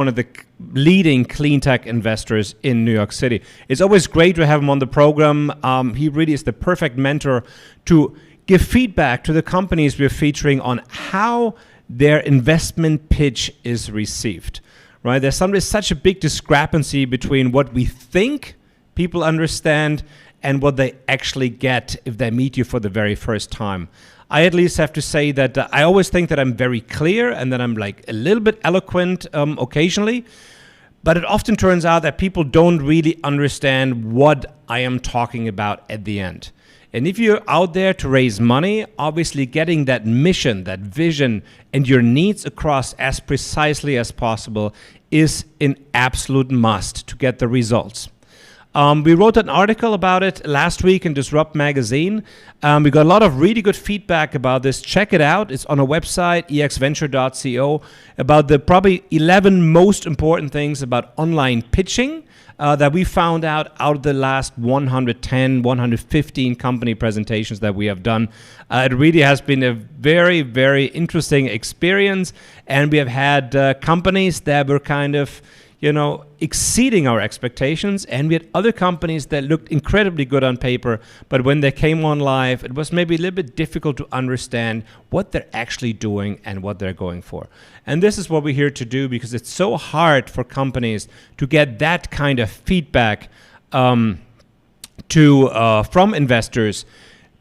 one of the leading clean tech investors in New York City. It's always great to have him on the program. He really is the perfect mentor to give feedback to the companies we're featuring on how their investment pitch is received. Right? There's such a big discrepancy between what we think people understand and what they actually get if they meet you for the very first time. I at least have to say that I always think that I'm very clear and that I'm like a little bit eloquent occasionally, but it often turns out that people don't really understand what I am talking about at the end. And if you're out there to raise money, obviously getting that mission, that vision, and your needs across as precisely as possible is an absolute must to get the results. We wrote an article about it last week in Disrupt Magazine. We got a lot of really good feedback about this. Check it out. It's on our website, exventure.co, about the probably 11 most important things about online pitching that we found out of the last 110, 115 company presentations that we have done. It really has been a very, very interesting experience. And we have had companies that were kind of exceeding our expectations, and we had other companies that looked incredibly good on paper, but when they came on live, it was maybe a little bit difficult to understand what they're actually doing and what they're going for. And this is what we're here to do, because it's so hard for companies to get that kind of feedback from investors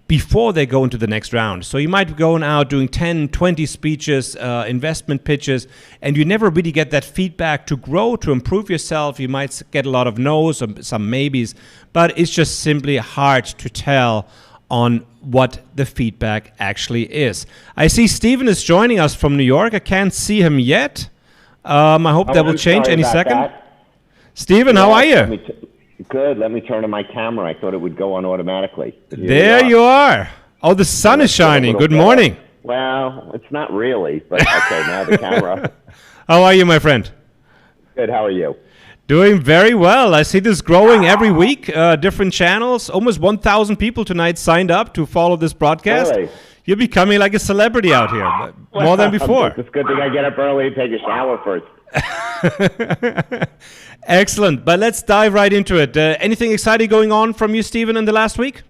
before they go into the next round. So you might go out doing 10, 20 speeches, investment pitches, and you never really get that feedback to grow, to improve yourself. You might get a lot of no's or some maybes, but it's just simply hard to tell on what the feedback actually is. I see Steven is joining us from New York. I can't see him yet. I hope that will change any second. Steven, how are you? Good. Let me turn on my camera. I thought it would go on automatically. There you are. Oh, the sun is shining. Good morning. Well, it's not really, but okay, now the camera. How are you, my friend? Good. How are you? Doing very well. I see this growing every week. Different channels. Almost 1,000 people tonight signed up to follow this broadcast. Really? You're becoming like a celebrity out here, more than before. It's a good thing I get up early and take a shower first. Excellent. But let's dive right into it. Anything exciting going on from you, Steven, in the last week?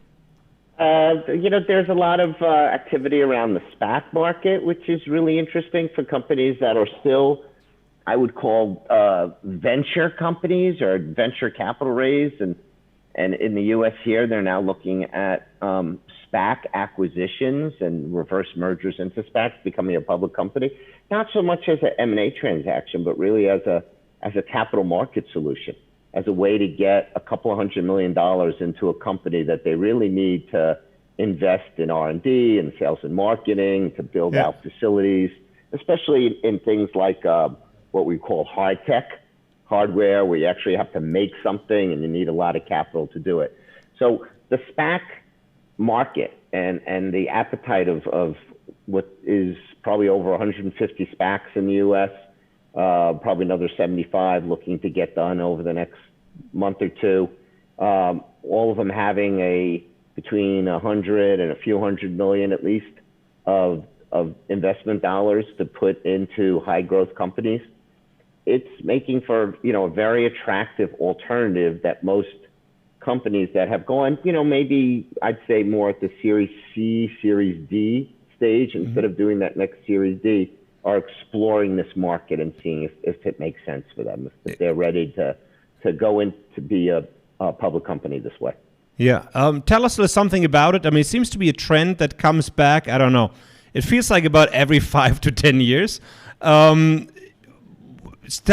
There's a lot of activity around the Spac market, which is really interesting for companies that are still, I would call, venture companies or venture capital raise. And in the U.S. here, they're now looking at Spac acquisitions and reverse mergers into Spacs, becoming a public company, not so much as an M&A transaction, but really as a capital market solution, as a way to get a couple of $100 million into a company that they really need to invest in R&D and sales and marketing, to build out facilities, especially in things like what we call hard tech, hardware, where you actually have to make something and you need a lot of capital to do it. So the Spac market and the appetite of what is probably over 150 Spacs in the U.S., probably another 75 looking to get done over the next month or two. All of them having between 100 and a few $100 million at least of investment dollars to put into high growth companies. It's making for a very attractive alternative that most companies that have gone maybe I'd say more at the Series C, Series D stage instead of doing that next Series D, are exploring this market and seeing if it makes sense for them, if they're ready to go in to be a public company this way. Yeah. Tell us something about it. I mean, it seems to be a trend that comes back. I don't know. It feels like about every 5 to 10 years. Tell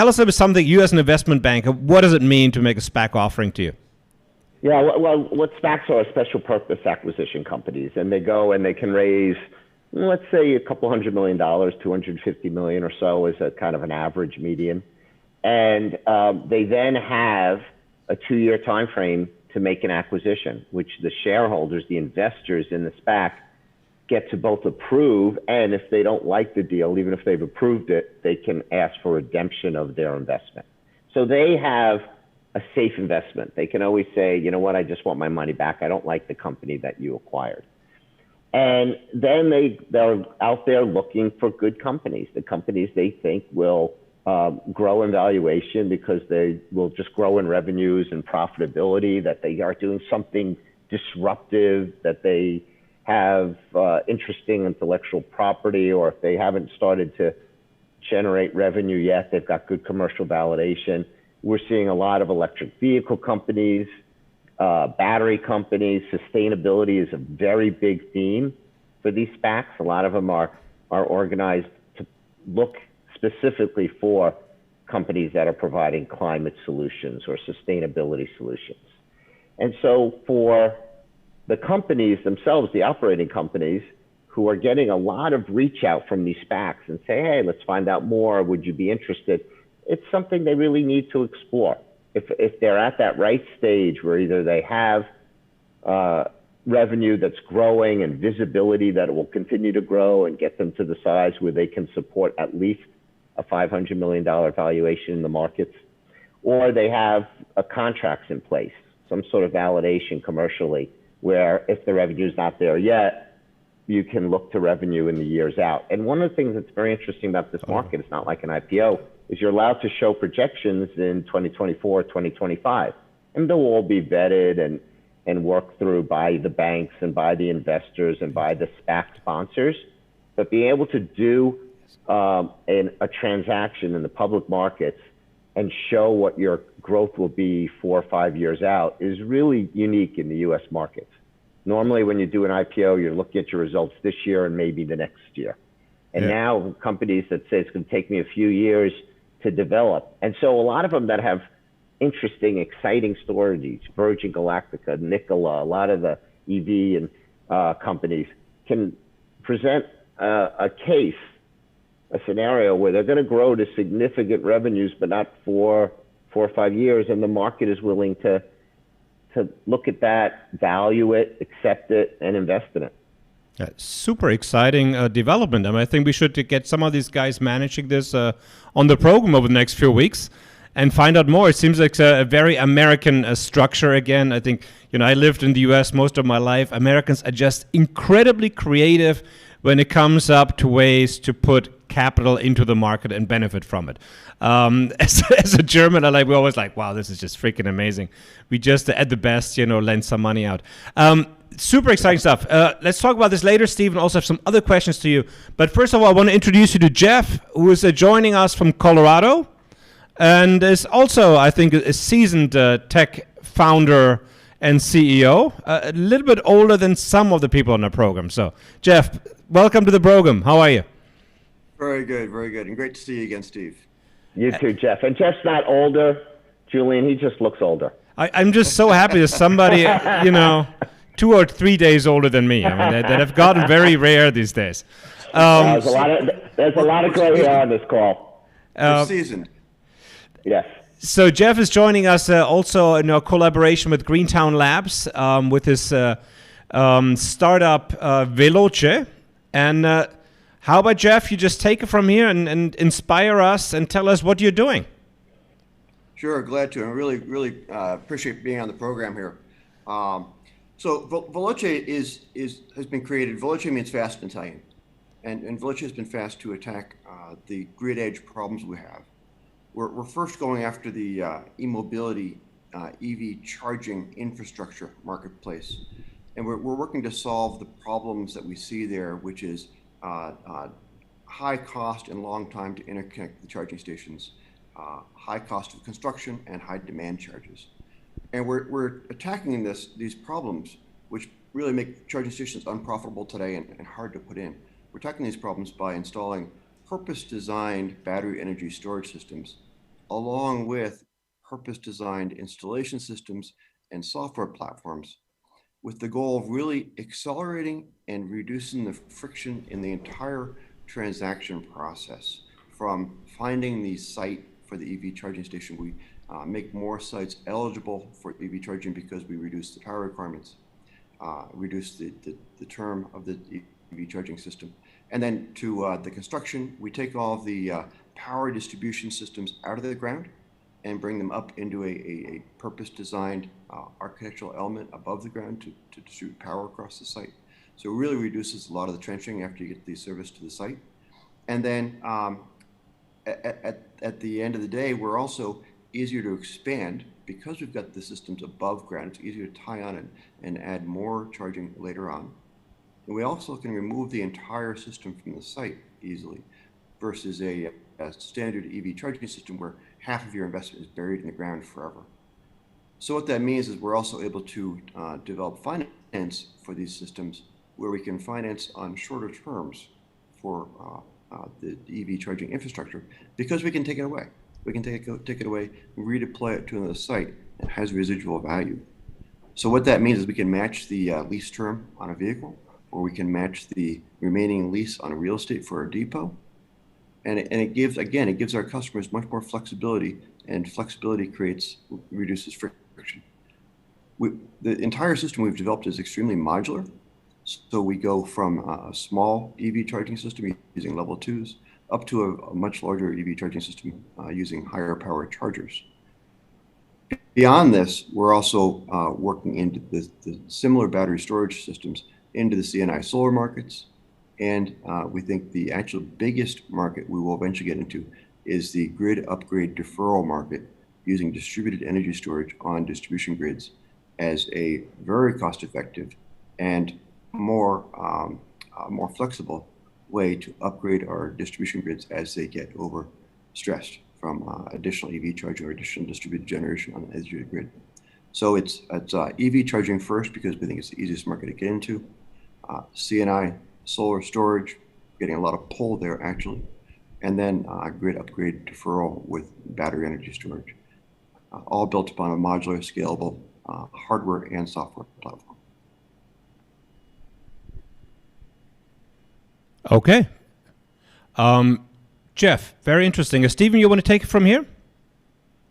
us about something, you as an investment banker, what does it mean to make a SPAC offering to you? Yeah, well, what SPACs are special purpose acquisition companies, and they go and they can raise, let's say, a couple $100 million, $250 million or so is a kind of an average median. And they then have a 2-year time frame to make an acquisition, which the shareholders, the investors in the SPAC, get to both approve, and if they don't like the deal, even if they've approved it, they can ask for redemption of their investment. So they have a safe investment. They can always say, you know what, I just want my money back. I don't like the company that you acquired. And then they're out there looking for good companies, the companies they think will grow in valuation because they will just grow in revenues and profitability, that they are doing something disruptive, that they have interesting intellectual property, or if they haven't started to generate revenue yet, they've got good commercial validation. We're seeing a lot of electric vehicle companies, battery companies. Sustainability is a very big theme for these SPACs. A lot of them are organized to look specifically for companies that are providing climate solutions or sustainability solutions. And so for the companies themselves, the operating companies, who are getting a lot of reach out from these SPACs and say, hey, let's find out more, would you be interested? It's something they really need to explore. If they're at that right stage where either they have revenue that's growing and visibility that it will continue to grow and get them to the size where they can support at least a $500 million valuation in the markets, or they have contracts in place, some sort of validation commercially, where if the revenue is not there yet, you can look to revenue in the years out. And one of the things that's very interesting about this market, it's not like an IPO, is you're allowed to show projections in 2024, 2025. And they'll all be vetted and worked through by the banks and by the investors and by the SPAC sponsors. But being able to do a transaction in the public markets and show what your growth will be 4 or 5 years out is really unique in the US markets. Normally, when you do an IPO, you're looking at your results this year and maybe the next year. And now companies that say it's going to take me a few years to develop. And so a lot of them that have interesting, exciting stories, Virgin Galactica, Nikola, a lot of the EV and companies can present a case, a scenario where they're going to grow to significant revenues, but not for 4 or 5 years. And the market is willing to look at that, value it, accept it, and invest in it. Yeah, super exciting development. I mean, I think we should get some of these guys managing this on the program over the next few weeks and find out more. It seems like a very American structure again. I think, I lived in the US most of my life. Americans are just incredibly creative when it comes up to ways to put capital into the market and benefit from it. As a German, we're always like, wow, this is just freaking amazing. We just, at the best, lend some money out. Super exciting stuff. Let's talk about this later, Steven. Also have some other questions to you. But first of all, I want to introduce you to Jeff, who is joining us from Colorado and is also, I think, a seasoned tech founder and CEO, a little bit older than some of the people on the program. So, Jeff, welcome to the program. How are you? Very good, very good. And great to see you again, Steve. You too, Jeff. And Jeff's not older, Julien. He just looks older. I'm just so happy that somebody, 2 or 3 days older than me. I mean, that have gotten very rare these days. There's a lot of gray hair on this call. Seasoned. Yes. So Jeff is joining us also in a collaboration with Greentown Labs with his startup Veloce. And how about, Jeff, you just take it from here and inspire us and tell us what you're doing. Sure, glad to. I really appreciate being on the program here. So Veloce has been created. Veloce means fast in Italian. And Veloce has been fast to attack the grid edge problems we have. We're first going after the e-mobility EV charging infrastructure marketplace. And we're working to solve the problems that we see there, which is high cost and long time to interconnect the charging stations, high cost of construction, and high demand charges. And we're attacking these problems, which really make charging stations unprofitable today and hard to put in. We're attacking these problems by installing purpose-designed battery energy storage systems, along with purpose-designed installation systems and software platforms, with the goal of really accelerating and reducing the friction in the entire transaction process. From finding the site for the EV charging station, we make more sites eligible for EV charging because we reduce the power requirements, reduce the term of the EV charging system. And then to the construction, we take all of the power distribution systems out of the ground and bring them up into a purpose-designed architectural element above the ground to distribute power across the site. So it really reduces a lot of the trenching after you get the service to the site. And then at the end of the day, we're also easier to expand because we've got the systems above ground. It's easier to tie on and add more charging later on. And we also can remove the entire system from the site easily versus a standard EV charging system where half of your investment is buried in the ground forever. So what that means is we're also able to develop finance for these systems where we can finance on shorter terms for the EV charging infrastructure because we can take it away. We can take it away, redeploy it to another site that has residual value. So what that means is we can match the lease term on a vehicle, or we can match the remaining lease on a real estate for a depot. And it gives our customers much more flexibility, and flexibility reduces friction. The entire system we've developed is extremely modular. So we go from a small EV charging system using level 2s up to a much larger EV charging system using higher power chargers. Beyond this, we're also working into the similar battery storage systems into the C&I solar markets. And we think the actual biggest market we will eventually get into is the grid upgrade deferral market using distributed energy storage on distribution grids as a very cost-effective and more flexible way to upgrade our distribution grids as they get overstressed from additional EV charging or additional distributed generation on the edge of the grid. So it's EV charging first because we think it's the easiest market to get into. C&I solar storage, getting a lot of pull there actually, and then grid upgrade deferral with battery energy storage, all built upon a modular, scalable hardware and software platform. Okay. Jeff, very interesting. Stephen, you want to take it from here?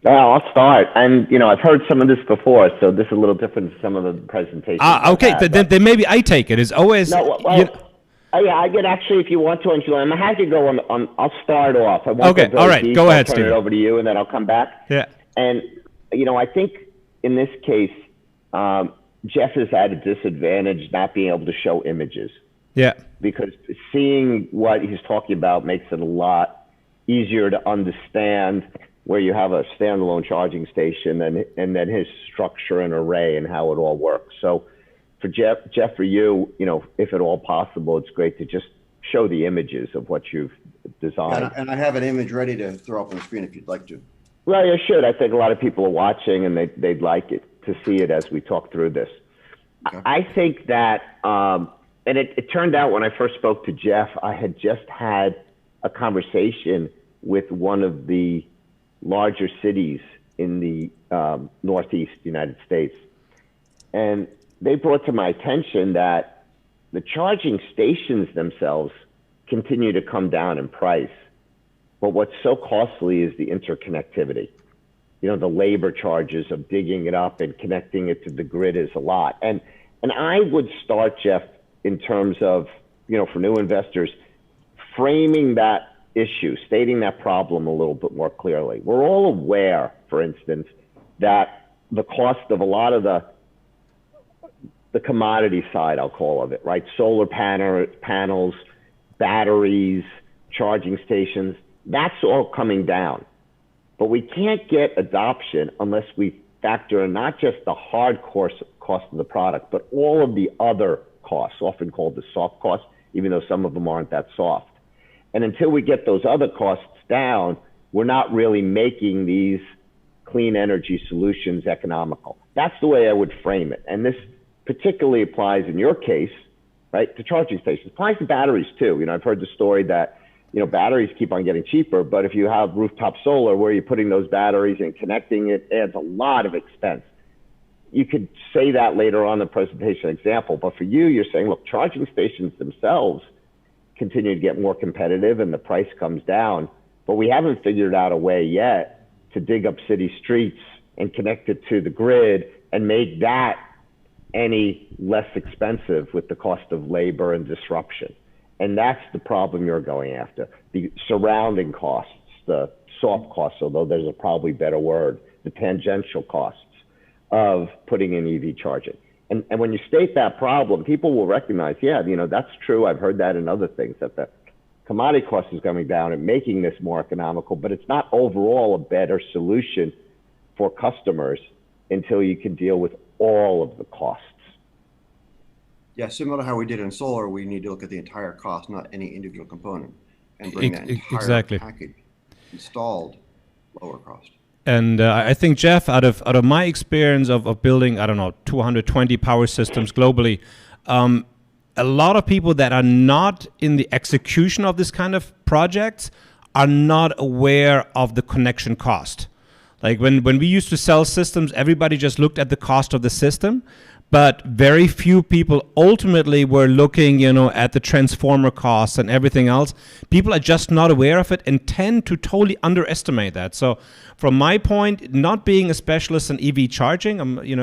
I'll start. And, I've heard some of this before, so this is a little different from some of the presentations. Okay, then maybe I take it. It's always... No, yeah, I get actually, if you want to, I'm happy to go on. I'll start off. I won't okay, all right, deep. go ahead, I'll turn Stephen. it over to you, and then I'll come back. Yeah. And, I think in this case, Jeff is at a disadvantage not being able to show images. Yeah. Because seeing what he's talking about makes it a lot easier to understand where you have a standalone charging station and then his structure and array and how it all works. So for Jeff, for you, if at all possible, it's great to just show the images of what you've designed. And I have an image ready to throw up on the screen if you'd like to. Well, you should. I think a lot of people are watching and they'd like it to see it as we talk through this. Okay. I think that, and it turned out when I first spoke to Jeff, I had just had a conversation with one of the larger cities in the Northeast United States. And they brought to my attention that the charging stations themselves continue to come down in price. But what's so costly is the interconnectivity. The labor charges of digging it up and connecting it to the grid is a lot. And I would start, Jeff, in terms of, for new investors, framing that issue, stating that problem a little bit more clearly. We're all aware, for instance, that the cost of a lot of the commodity side, I'll call of it, right? Solar panels, batteries, charging stations, that's all coming down. But we can't get adoption unless we factor in not just the hard cost of the product, but all of the other costs, often called the soft costs, even though some of them aren't that soft. And until we get those other costs down, we're not really making these clean energy solutions economical. That's the way I would frame it. And this particularly applies in your case, right, to charging stations. It applies to batteries too. I've heard the story that, batteries keep on getting cheaper, but if you have rooftop solar where you're putting those batteries and connecting it adds a lot of expense. You could say that later on in the presentation example, but for you, you're saying, look, charging stations themselves continue to get more competitive and the price comes down, but we haven't figured out a way yet to dig up city streets and connect it to the grid and make that any less expensive with the cost of labor and disruption. And that's the problem you're going after. The surrounding costs, the soft costs, although there's a probably better word, the tangential costs of putting in EV charging. And when you state that problem, people will recognize, yeah, that's true. I've heard that in other things, that the commodity cost is coming down and making this more economical, but it's not overall a better solution for customers until you can deal with all of the costs. Yeah, similar to how we did in solar, we need to look at the entire cost, not any individual component, and bring that entire package installed lower cost. And I think, Jeff, out of my experience of building, 220 power systems globally, a lot of people that are not in the execution of this kind of projects are not aware of the connection cost. Like when we used to sell systems, everybody just looked at the cost of the system, but very few people ultimately were looking, at the transformer costs and everything else. People are just not aware of it and tend to totally underestimate that. So from my point, not being a specialist in EV charging,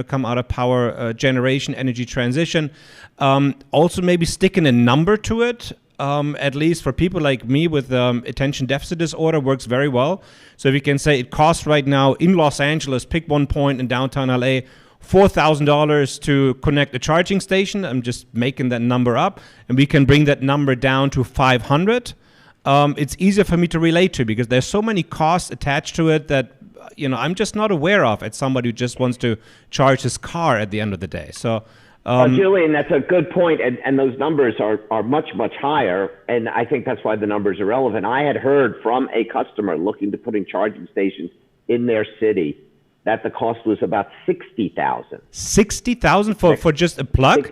come out of power generation, energy transition, also maybe sticking a number to it, at least for people like me with attention deficit disorder, works very well. So if you can say it costs right now in Los Angeles, pick one point in downtown LA, $4,000 to connect a charging station. I'm just making that number up, and we can bring that number down to 500. It's easier for me to relate to because there's so many costs attached to it that I'm just not aware of as somebody who just wants to charge his car at the end of the day. So, Julian, that's a good point, and those numbers are much, much higher, and I think that's why the numbers are relevant. I had heard from a customer looking to put in charging stations in their city that the cost was about $60,000. $60,000 for just a plug?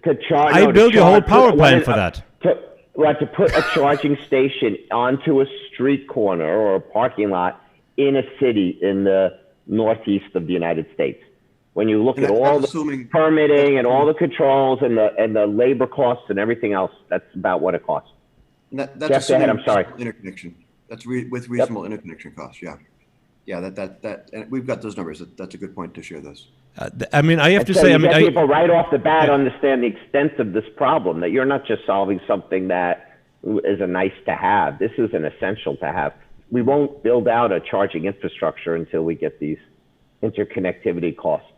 To charge. I built your whole power plant for that. To put a charging station onto a street corner or a parking lot in a city in the northeast of the United States. When you look at all the permitting and all the controls and the labor costs and everything else, that's about what it costs. That's Jeff, go ahead, I'm sorry. Interconnection. That's with reasonable interconnection costs. Yeah. Yeah, that and we've got those numbers. That's a good point to share this. I have to say, people right off the bat understand the extent of this problem, that you're not just solving something that is a nice to have. This is an essential to have. We won't build out a charging infrastructure until we get these interconnectivity costs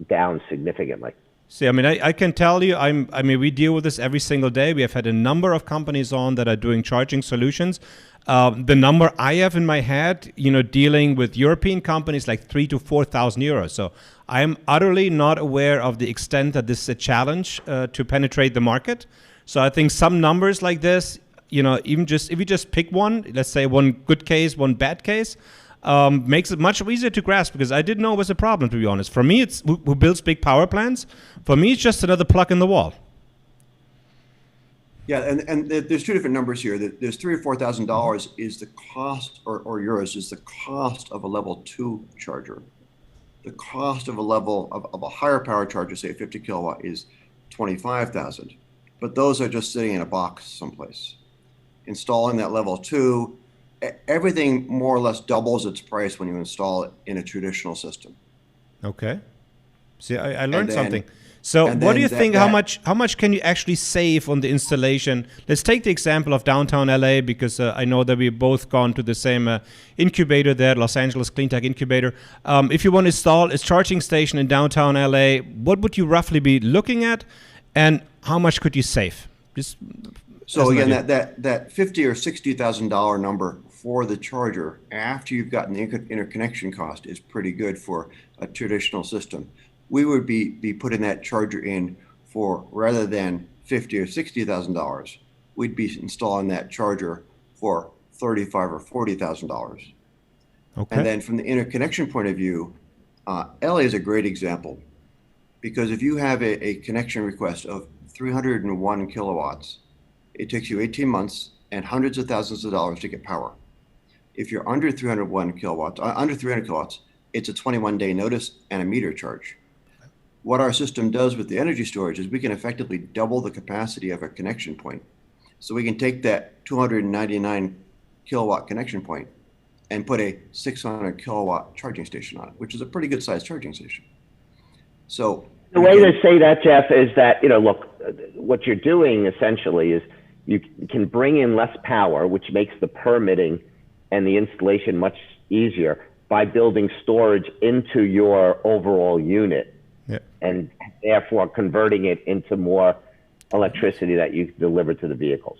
down significantly. See, I can tell you, we deal with this every single day. We have had a number of companies on that are doing charging solutions. The number I have in my head, dealing with European companies, like 3,000 to 4,000 euros. So I am utterly not aware of the extent that this is a challenge to penetrate the market. So I think some numbers like this, even just if you just pick one, let's say one good case, one bad case, makes it much easier to grasp, because I didn't know it was a problem, to be honest. For me, it's who builds big power plants. For me, it's just another plug in the wall. Yeah, and there's two different numbers here. There's $3,000 or $4,000 is the cost, or euros is the cost of a level 2 charger. The cost of a level of a higher power charger, say 50 kilowatt, is $25,000. But those are just sitting in a box someplace. Installing that level 2, everything more or less doubles its price when you install it in a traditional system. Okay. See, I learned something. So what do you think, how much can you actually save on the installation? Let's take the example of downtown LA, because I know that we've both gone to the same incubator there, Los Angeles Clean Tech Incubator. If you want to install a charging station in downtown LA, what would you roughly be looking at, and how much could you save? So again, that $50,000 or $60,000 number for the charger after you've gotten the interconnection cost is pretty good for a traditional system. We would be putting that charger in for, rather than $50,000 or $60,000, we'd be installing that charger for $35,000 or $40,000. Okay. And then from the interconnection point of view, LA is a great example, because if you have a connection request of 301 kilowatts, it takes you 18 months and hundreds of thousands of dollars to get power. If you're under 300 kilowatts, it's a 21-day notice and a meter charge. What our system does with the energy storage is we can effectively double the capacity of a connection point. So we can take that 299 kilowatt connection point and put a 600 kilowatt charging station on it, which is a pretty good sized charging station. So the way to say that, Jeff, is that, look, what you're doing essentially is you can bring in less power, which makes the permitting and the installation much easier by building storage into your overall unit. Yeah. And therefore converting it into more electricity that you deliver to the vehicles.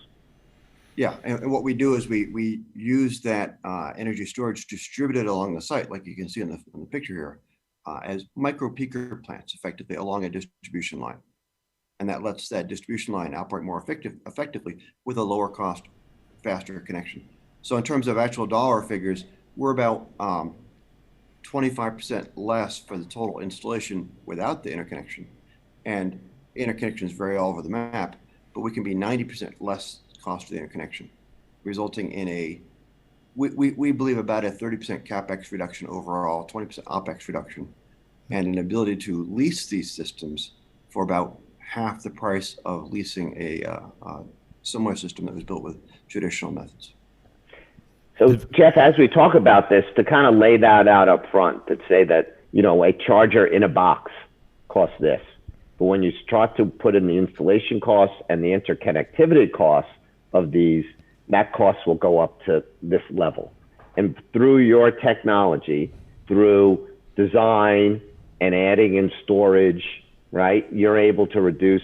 Yeah, and what we do is we use that energy storage distributed along the site, like you can see in the picture here, as micro peaker plants, effectively along a distribution line, and that lets that distribution line operate more effectively with a lower cost, faster connection. So in terms of actual dollar figures, we're about 25% less for the total installation without the interconnection, and interconnections vary all over the map, but we can be 90% less cost of the interconnection, resulting in we believe about a 30% capex reduction overall, 20% opex reduction, and an ability to lease these systems for about half the price of leasing a similar system that was built with traditional methods. So, Jeff, as we talk about this, to kind of lay that out up front, to say that, a charger in a box costs this. But when you start to put in the installation costs and the interconnectivity costs of these, that cost will go up to this level. And through your technology, through design and adding in storage, right, you're able to reduce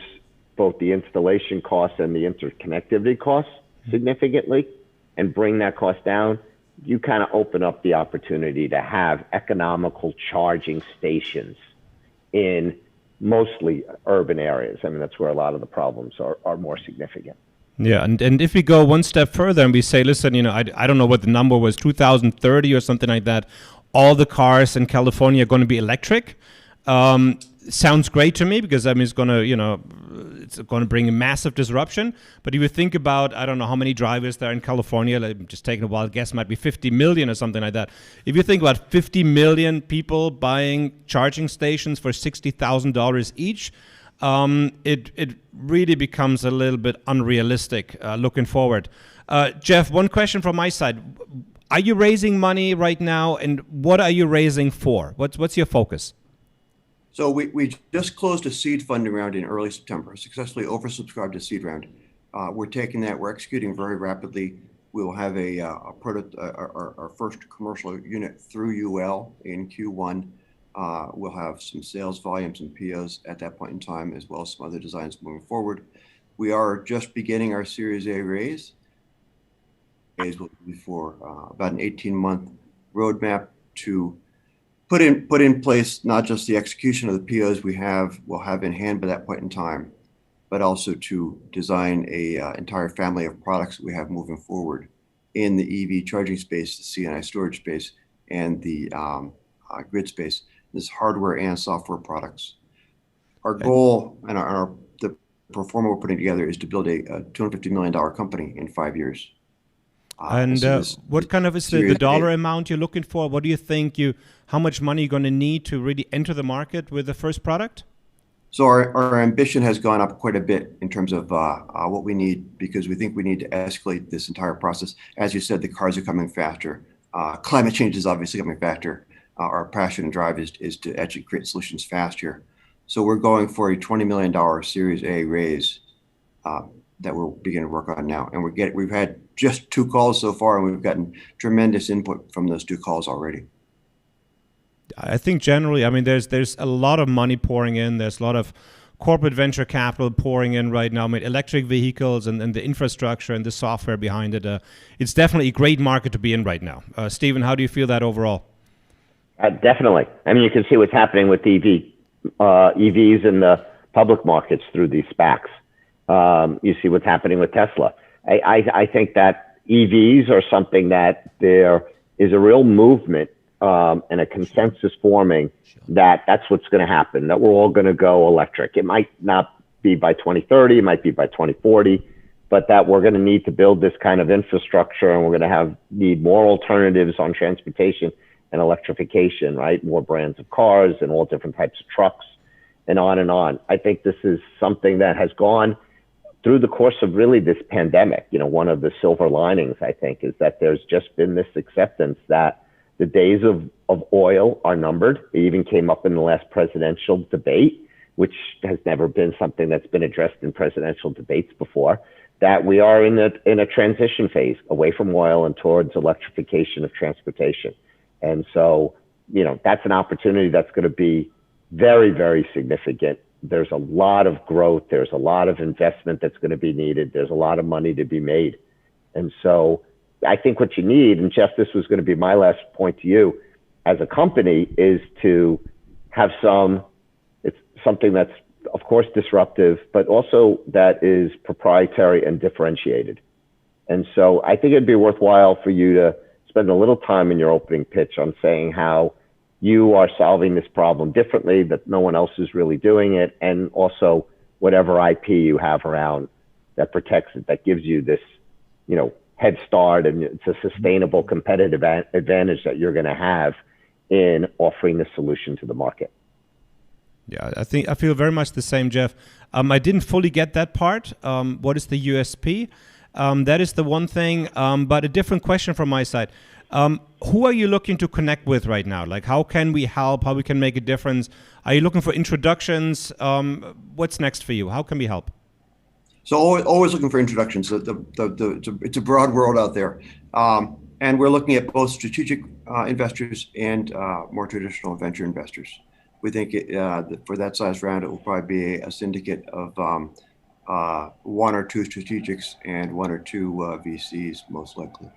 both the installation costs and the interconnectivity costs significantly and bring that cost down. You kind of open up the opportunity to have economical charging stations in mostly urban areas. I mean, that's where a lot of the problems are more significant. Yeah, and if we go one step further and we say, listen, I don't know what the number was, 2030 or something like that, all the cars in California are going to be electric. Sounds great to me because it's going to, it's going to bring a massive disruption. But if you think about, I don't know how many drivers there in California, like just taking a wild guess, might be 50 million or something like that. If you think about 50 million people buying charging stations for $60,000 each, it really becomes a little bit unrealistic looking forward. Jeff, one question from my side. Are you raising money right now, and what are you raising for? What's your focus? So we just closed a seed funding round in early September, successfully oversubscribed a seed round. We're taking that, we're executing very rapidly. We will have our first commercial unit through UL in Q1. We'll have some sales volumes and POs at that point in time, as well as some other designs moving forward. We are just beginning our Series A raise. Will be for about an 18-month roadmap to put in place not just the execution of the POs we'll have in hand by that point in time, but also to design a entire family of products that we have moving forward in the EV charging space, the C&I storage space, and the grid space. This hardware and software products. Our goal and the pro forma we're putting together is to build a $250 million company in 5 years. And what kind of is the dollar amount you're looking for? What do you think how much money you're going to need to really enter the market with the first product? So our ambition has gone up quite a bit in terms of what we need, because we think we need to escalate this entire process. As you said, the cars are coming faster. Climate change is obviously coming faster. Our passion and drive is to actually create solutions faster. So we're going for a $20 million Series A raise that we're beginning to work on now. And we've had just 2 calls so far, and we've gotten tremendous input from those 2 calls already. I think generally, I mean, there's a lot of money pouring in. There's a lot of corporate venture capital pouring in right now. I mean, electric vehicles and the infrastructure and the software behind it. It's definitely a great market to be in right now. Steven, how do you feel that overall? Definitely. I mean, you can see what's happening with EVs in the public markets through these SPACs. You see what's happening with Tesla. I think that EVs are something that there is a real movement and a consensus forming that's what's going to happen, that we're all going to go electric. It might not be by 2030, it might be by 2040, but that we're going to need to build this kind of infrastructure, and we're going to need more alternatives on transportation and electrification, right? More brands of cars and all different types of trucks and on and on. I think this is something that has gone through the course of really this pandemic. One of the silver linings, I think, is that there's just been this acceptance that the days of oil are numbered. It even came up in the last presidential debate, which has never been something that's been addressed in presidential debates before, that we are in a transition phase away from oil and towards electrification of transportation. And so, that's an opportunity that's going to be very, very significant. There's a lot of growth. There's a lot of investment that's going to be needed. There's a lot of money to be made. And so I think what you need, and Jeff, this was going to be my last point to you, as a company, is to have it's something that's, of course, disruptive, but also that is proprietary and differentiated. And so I think it'd be worthwhile for you to spend a little time in your opening pitch on saying how you are solving this problem differently, that no one else is really doing it, and also whatever IP you have around that protects it, that gives you this, head start, and it's a sustainable competitive advantage that you're going to have in offering the solution to the market. Yeah, I feel very much the same, Jeff. I didn't fully get that part. What is the USP? That is the one thing, but a different question from my side. Who are you looking to connect with right now? Like, how can we help? How we can make a difference? Are you looking for introductions? What's next for you? How can we help? So always looking for introductions. It's a broad world out there. And we're looking at both strategic investors and more traditional venture investors. We think for that size round, it will probably be a syndicate of one or two strategics and one or two VCs, most likely.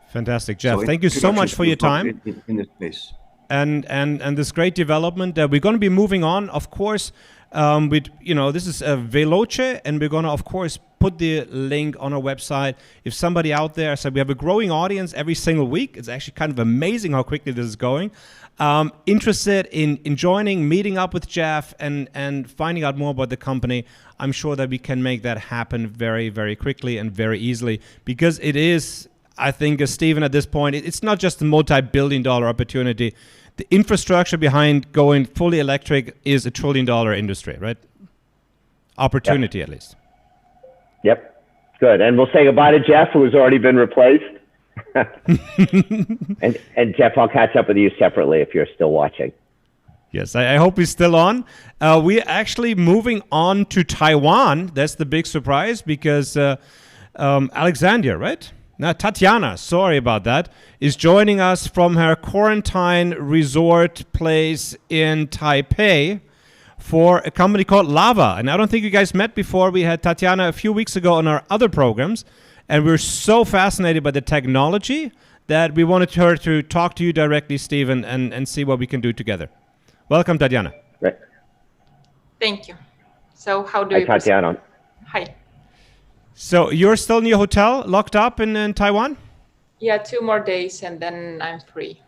Fantastic, Jeff. Thank you so much for your time in this space. And this great development. We're going to be moving on, of course. This is Veloce, and we're going to, of course, put the link on our website. If somebody out there said we have a growing audience every single week, it's actually kind of amazing how quickly this is going. Interested in joining, meeting up with Jeff, and finding out more about the company, I'm sure that we can make that happen very, very quickly and very easily, because it is, I think, Steven, at this point, it's not just a multi-billion-dollar opportunity. The infrastructure behind going fully electric is $1 trillion industry, right? Opportunity, yep. At least. Yep. Good. And we'll say goodbye to Jeff, who has already been replaced. and Jeff, I'll catch up with you separately if you're still watching. Yes, I hope he's still on. We're actually moving on to Taiwan. That's the big surprise, because Alexandria, right? Now, Tatsiana, sorry about that, is joining us from her quarantine resort place in Taipei for a company called Laava. And I don't think you guys met before. We had Tatsiana a few weeks ago on our other programs, and we're so fascinated by the technology that we wanted her to talk to you directly, Steven, and see what we can do together. Welcome, Tatsiana. Right. Thank you. So how do you... Hi, Tatsiana. Hi. So you're still in your hotel, locked up in Taiwan? Yeah, 2 more days and then I'm free.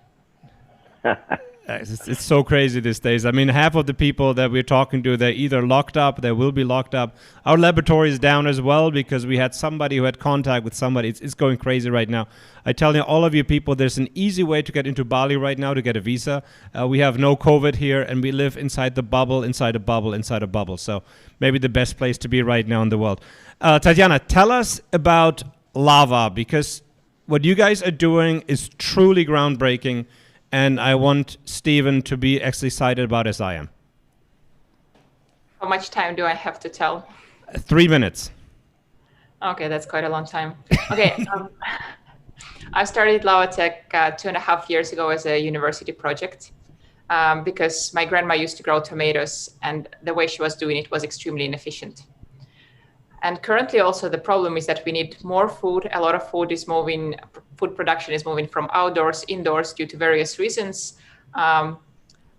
It's so crazy these days. I mean, half of the people that we're talking to, they're either locked up, they will be locked up. Our laboratory is down as well because we had somebody who had contact with somebody. It's going crazy right now. I tell you, all of you people, there's an easy way to get into Bali right now to get a visa. We have no COVID here, and we live inside the bubble, inside a bubble, inside a bubble. So maybe the best place to be right now in the world. Tatsiana, tell us about Laava, because what you guys are doing is truly groundbreaking. And I want Steven to be as excited about as I am. How much time do I have to tell? 3 minutes. Okay, that's quite a long time. Okay, I started Laava Tech 2.5 years ago as a university project because my grandma used to grow tomatoes, and the way she was doing it was extremely inefficient. And currently also the problem is that we need more food. A lot of food production is moving from outdoors, indoors due to various reasons.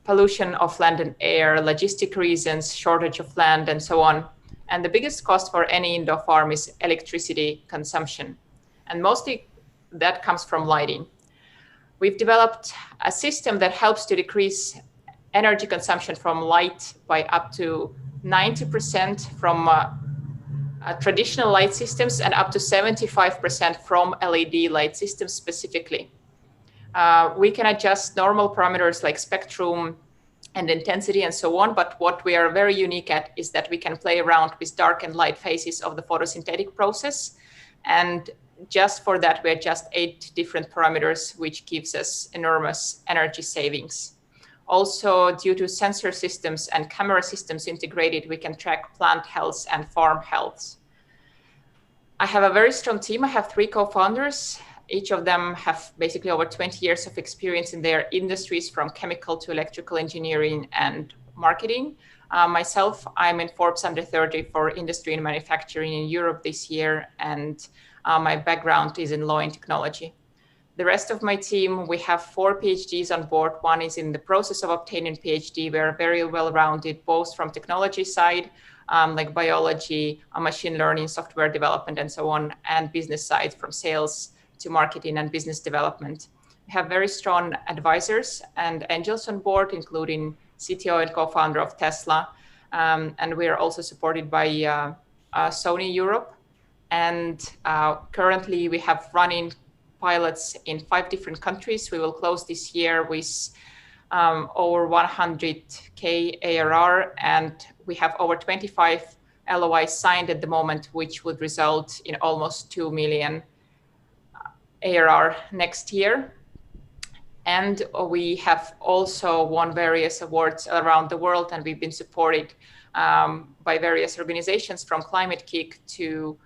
Pollution of land and air, logistic reasons, shortage of land, and so on. And the biggest cost for any indoor farm is electricity consumption. And mostly that comes from lighting. We've developed a system that helps to decrease energy consumption from light by up to 90% from traditional light systems and up to 75% from LED light systems specifically. We can adjust normal parameters like spectrum and intensity and so on, but what we are very unique at is that we can play around with dark and light phases of the photosynthetic process. And just for that, we adjust 8 different parameters, which gives us enormous energy savings. Also, due to sensor systems and camera systems integrated, we can track plant health and farm health. I have a very strong team. I have 3 co-founders. Each of them have basically over 20 years of experience in their industries, from chemical to electrical engineering and marketing. Myself, I'm in Forbes Under 30 for industry and manufacturing in Europe this year. And My background is in law and technology. The rest of my team, we have 4 PhDs on board. One is in the process of obtaining PhD. We're very well-rounded, both from technology side, like biology, machine learning, software development, and so on, and business side, from sales to marketing and business development. We have very strong advisors and angels on board, including CTO and co-founder of Tesla. And we are also supported by Sony Europe. And currently we have running pilots in 5 different countries. We will close this year with over 100K ARR, and we have over 25 LOIs signed at the moment, which would result in almost 2 million ARR next year. And we have also won various awards around the world, and we've been supported by various organizations, from Climate Kick to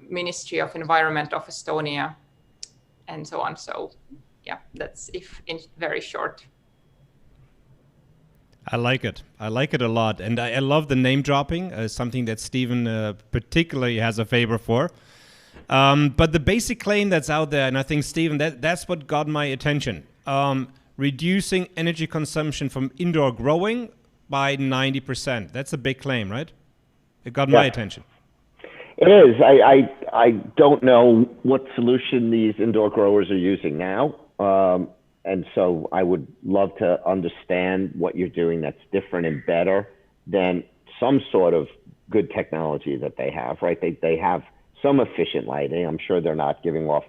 Ministry of Environment of Estonia, and so on. So yeah, that's if in very short. I like it. I like it a lot. And I love the name dropping, something that Steven particularly has a favor for. But the basic claim that's out there, and I think, Steven, that's what got my attention. Reducing energy consumption from indoor growing by 90%. That's a big claim, right? It got my attention. It is. I don't know what solution these indoor growers are using now. And so I would love to understand what you're doing that's different and better than some sort of good technology that they have, right? They have some efficient lighting. I'm sure they're not giving off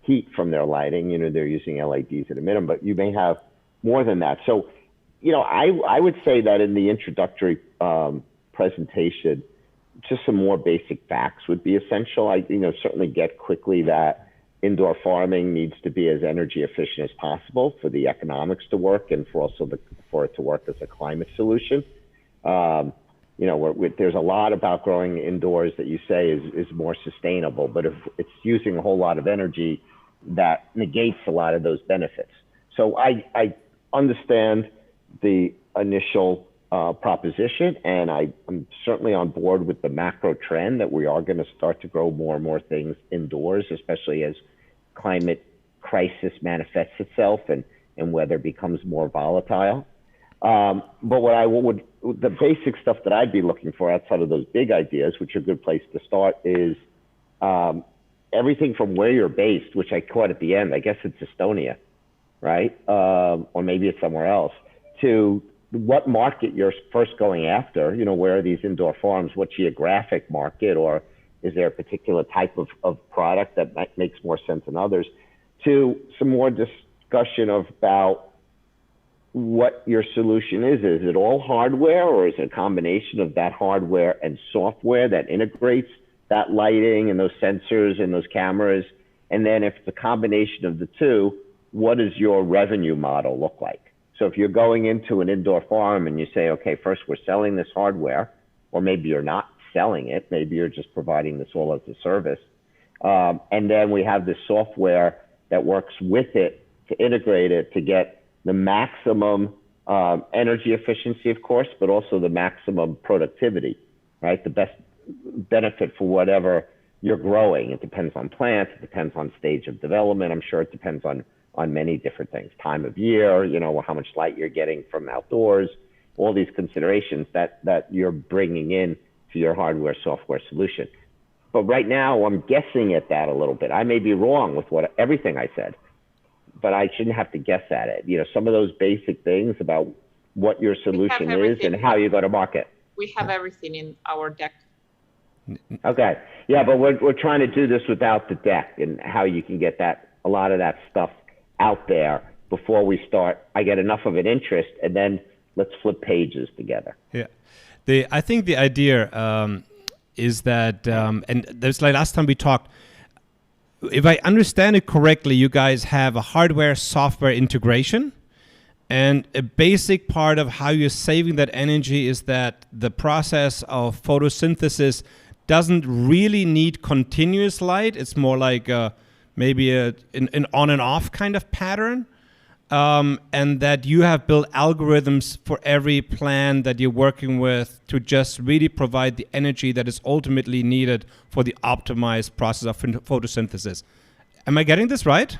heat from their lighting. You know, they're using LEDs at a minimum, but you may have more than that. So, you know, I would say that in the introductory presentation, just some more basic facts would be essential. I, you know, certainly get quickly that indoor farming needs to be as energy efficient as possible for the economics to work, and for also for it to work as a climate solution. You know, there's a lot about growing indoors that you say is more sustainable, but if it's using a whole lot of energy, that negates a lot of those benefits. So I understand the initial proposition, and I'm certainly on board with the macro trend that we are going to start to grow more and more things indoors, especially as climate crisis manifests itself and weather becomes more volatile. But the basic stuff that I'd be looking for outside of those big ideas, which are a good place to start, is everything from where you're based, which I caught at the end. I guess it's Estonia, right? Or maybe it's somewhere else, to what market you're first going after. You know, where are these indoor farms? What geographic market? Or is there a particular type of product that makes more sense than others? To some more discussion about what your solution is. Is it all hardware, or is it a combination of that hardware and software that integrates that lighting and those sensors and those cameras? And then if it's a combination of the two, what does your revenue model look like? So if you're going into an indoor farm and you say, okay, first we're selling this hardware, or maybe you're not selling it, maybe you're just providing this all as a service. And then we have this software that works with it to integrate it to get the maximum energy efficiency, of course, but also the maximum productivity, right? The best benefit for whatever you're growing. It depends on plants, it depends on stage of development. I'm sure it depends on many different things, time of year, you know, how much light you're getting from outdoors, all these considerations that you're bringing in to your hardware software solution. But right now I'm guessing at that a little bit. I may be wrong with everything I said, but I shouldn't have to guess at it. You know, some of those basic things about what your solution is and how you go to market. We have everything in our deck. Okay. Yeah, but we're trying to do this without the deck, and how you can get a lot of that stuff out there before we start. I get enough of an interest, and then let's flip pages together. Yeah. I think the idea is that, and there's like last time we talked, if I understand it correctly, you guys have a hardware-software integration, and a basic part of how you're saving that energy is that the process of photosynthesis doesn't really need continuous light. It's more like maybe an on and off kind of pattern. and that you have built algorithms for every plant that you're working with to just really provide the energy that is ultimately needed for the optimized process of photosynthesis. Am I getting this right?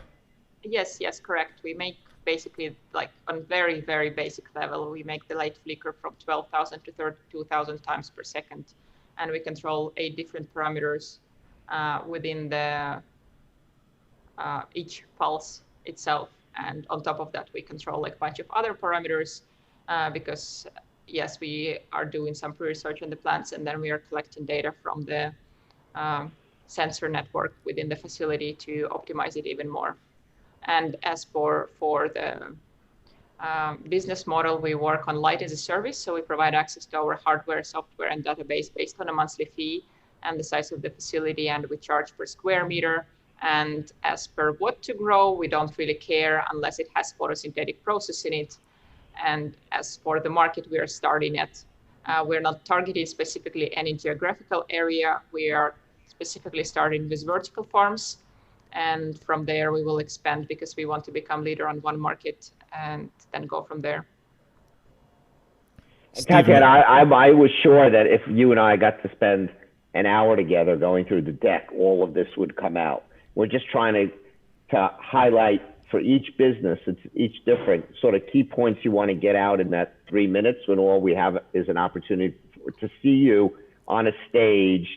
Yes, correct. We make basically, like on very, very basic level, we make the light flicker from 12,000 to 32,000 times per second. And we control 8 different parameters within the each pulse itself. And on top of that, we control like a bunch of other parameters because, yes, we are doing some pre-research on the plants, and then we are collecting data from the sensor network within the facility to optimize it even more. And as for the business model, we work on light as a service. So we provide access to our hardware, software, and database based on a monthly fee and the size of the facility, and we charge per square meter. And as per what to grow, we don't really care unless it has photosynthetic process in it. And as for the market we are starting at, we're not targeting specifically any geographical area. We are specifically starting with vertical farms. And from there, we will expand because we want to become leader on one market and then go from there. Tatsiana, I was sure that if you and I got to spend an hour together going through the deck, all of this would come out. We're just trying to highlight for each business, it's each different sort of key points you want to get out in that 3 minutes, when all we have is an opportunity to see you on a stage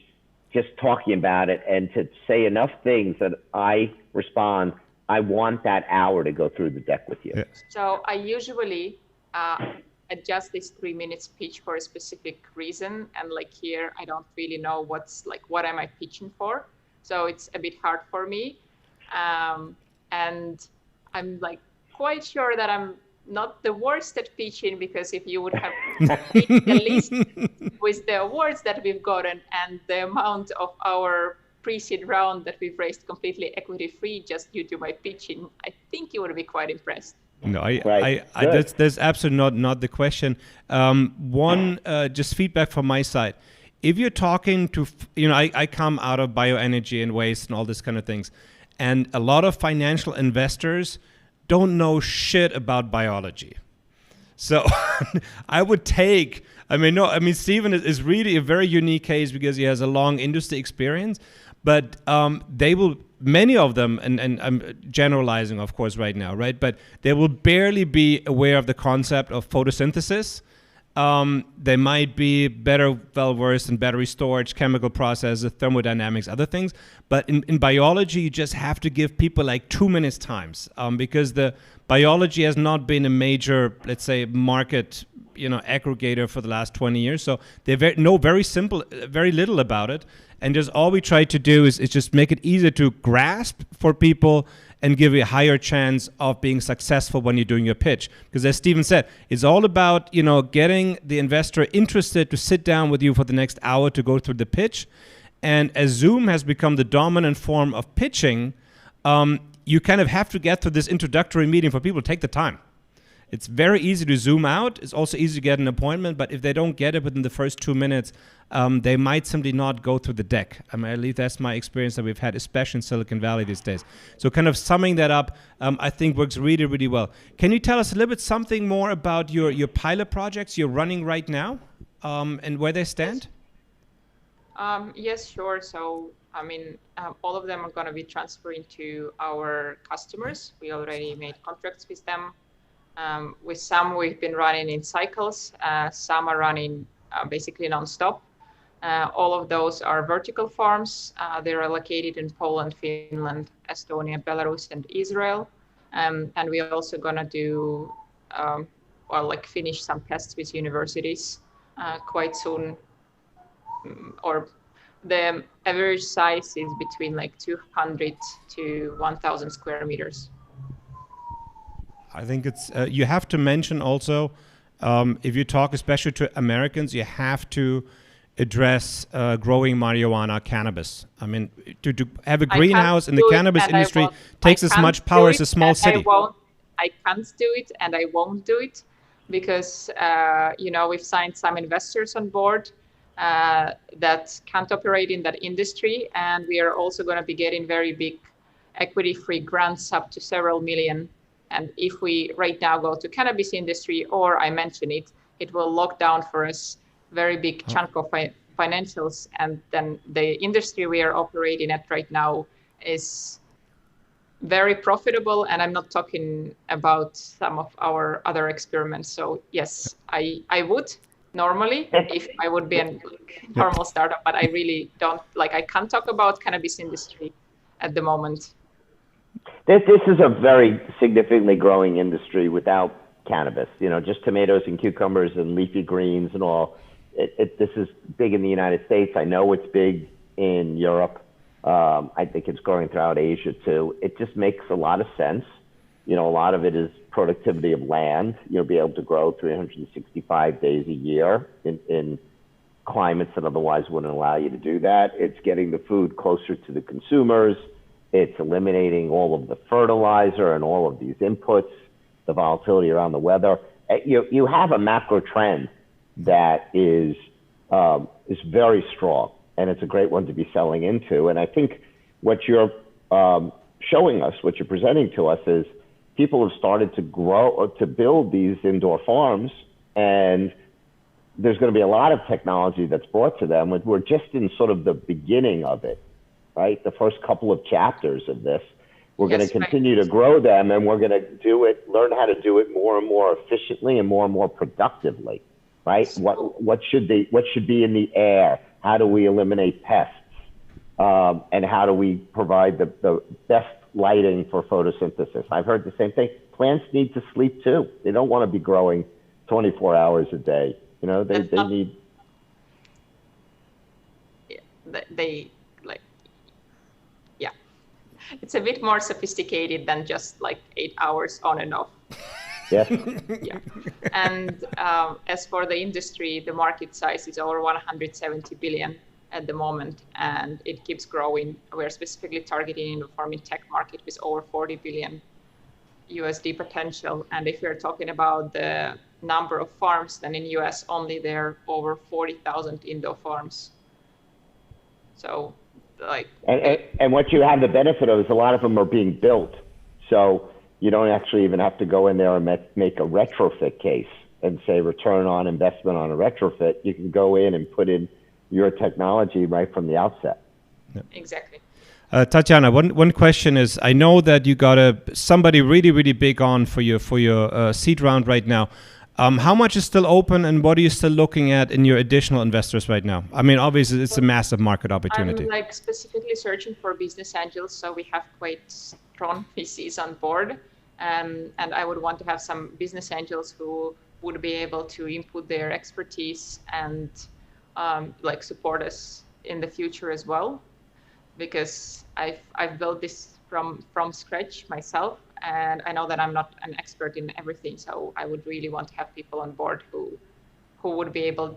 just talking about it, and to say enough things that I respond, I want that hour to go through the deck with you. Yeah. So I usually adjust this 3 minutes pitch for a specific reason. And like here, I don't really know what am I pitching for. So it's a bit hard for me. And I'm like quite sure that I'm not the worst at pitching, because if you would have pitched the list with the awards that we've gotten and the amount of our pre-seed round that we've raised completely equity free just due to my pitching, I think you would be quite impressed. No, Right. that's absolutely not the question. One, just feedback from my side. If you're talking to, I come out of bioenergy and waste and all this kind of things, and a lot of financial investors don't know shit about biology. So I would take, Steven is really a very unique case because he has a long industry experience, but many of them, and I'm generalizing, of course, right now, right? But they will barely be aware of the concept of photosynthesis. They might be well-versed in battery storage, chemical processes, thermodynamics, other things. But in biology, you just have to give people like 2 minutes times because the biology has not been a major, let's say, market aggregator for the last 20 years. So they know very little about it. And just all we try to do is just make it easier to grasp for people and give you a higher chance of being successful when you're doing your pitch. Because as Steven said, it's all about, getting the investor interested to sit down with you for the next hour to go through the pitch. And as Zoom has become the dominant form of pitching, you kind of have to get through this introductory meeting for people to take the time. It's very easy to Zoom out. It's also easy to get an appointment, but if they don't get it within the first 2 minutes, they might simply not go through the deck. At least that's my experience that we've had, especially in Silicon Valley these days. So kind of summing that up, I think works really, really well. Can you tell us a little bit something more about your pilot projects you're running right now and where they stand? Yes, sure. So, all of them are going to be transferring to our customers. We already made contracts with them. With some, we've been running in cycles. Some are running basically non-stop. All of those are vertical farms. They're located in Poland, Finland, Estonia, Belarus, and Israel. And we're also going to do, finish some tests with universities quite soon. Or the average size is between 200 to 1,000 square meters. I think it's you have to mention also, if you talk especially to Americans, you have to address growing marijuana, cannabis. To have a greenhouse in the cannabis industry takes as much power as a small city. I can't do it, and I won't do it because we've signed some investors on board that can't operate in that industry, and we are also going to be getting very big equity-free grants up to several million And if we right now go to cannabis industry, or I mention it, it will lock down for us very big chunk of financials. And then the industry we are operating at right now is very profitable. And I'm not talking about some of our other experiments. So yes, I would normally if I would be a normal startup, but I really don't, like, I can't talk about cannabis industry at the moment. This is a very significantly growing industry without cannabis. You know, just tomatoes and cucumbers and leafy greens and all. This is big in the United States. I know it's big in Europe. I think it's growing throughout Asia too. It just makes a lot of sense. You know, a lot of it is productivity of land. You'll be able to grow 365 days a year in climates that otherwise wouldn't allow you to do that. It's getting the food closer to the consumers. It's eliminating all of the fertilizer and all of these inputs, the volatility around the weather. You have a macro trend that is very strong, and it's a great one to be selling into. And I think what you're showing us, what you're presenting to us, is people have started to grow or to build these indoor farms, and there's going to be a lot of technology that's brought to them. We're just in sort of the beginning of it, right? The first couple of chapters of this. We're going to continue to grow them, and we're going to do it, learn how to do it more and more efficiently and more productively, right? What should be in the air? How do we eliminate pests? And how do we provide the best lighting for photosynthesis? I've heard the same thing. Plants need to sleep too. They don't want to be growing 24 hours a day. You know, they need. Yeah, it's a bit more sophisticated than just like 8 hours on and off. Yes. Yeah. And as for the industry, the market size is over 170 billion at the moment, and it keeps growing. We're specifically targeting in the farming tech market with over 40 billion USD potential. And if we're talking about the number of farms, then in US only there are over 40,000 indoor farms. So like. And what you have the benefit of is a lot of them are being built. So you don't actually even have to go in there and make a retrofit case and say return on investment on a retrofit. You can go in and put in your technology right from the outset. Yep. Exactly. Tatsiana, one question is, I know that you got somebody really big on for your seed round right now. How much is still open, and what are you still looking at in your additional investors right now? I mean, obviously it's a massive market opportunity. I'm like specifically searching for business angels, so we have quite strong VCs on board, and I would want to have some business angels who would be able to input their expertise and like support us in the future as well, because I've built this from scratch myself, and I know that I'm not an expert in everything. So I would really want to have people on board who would be able to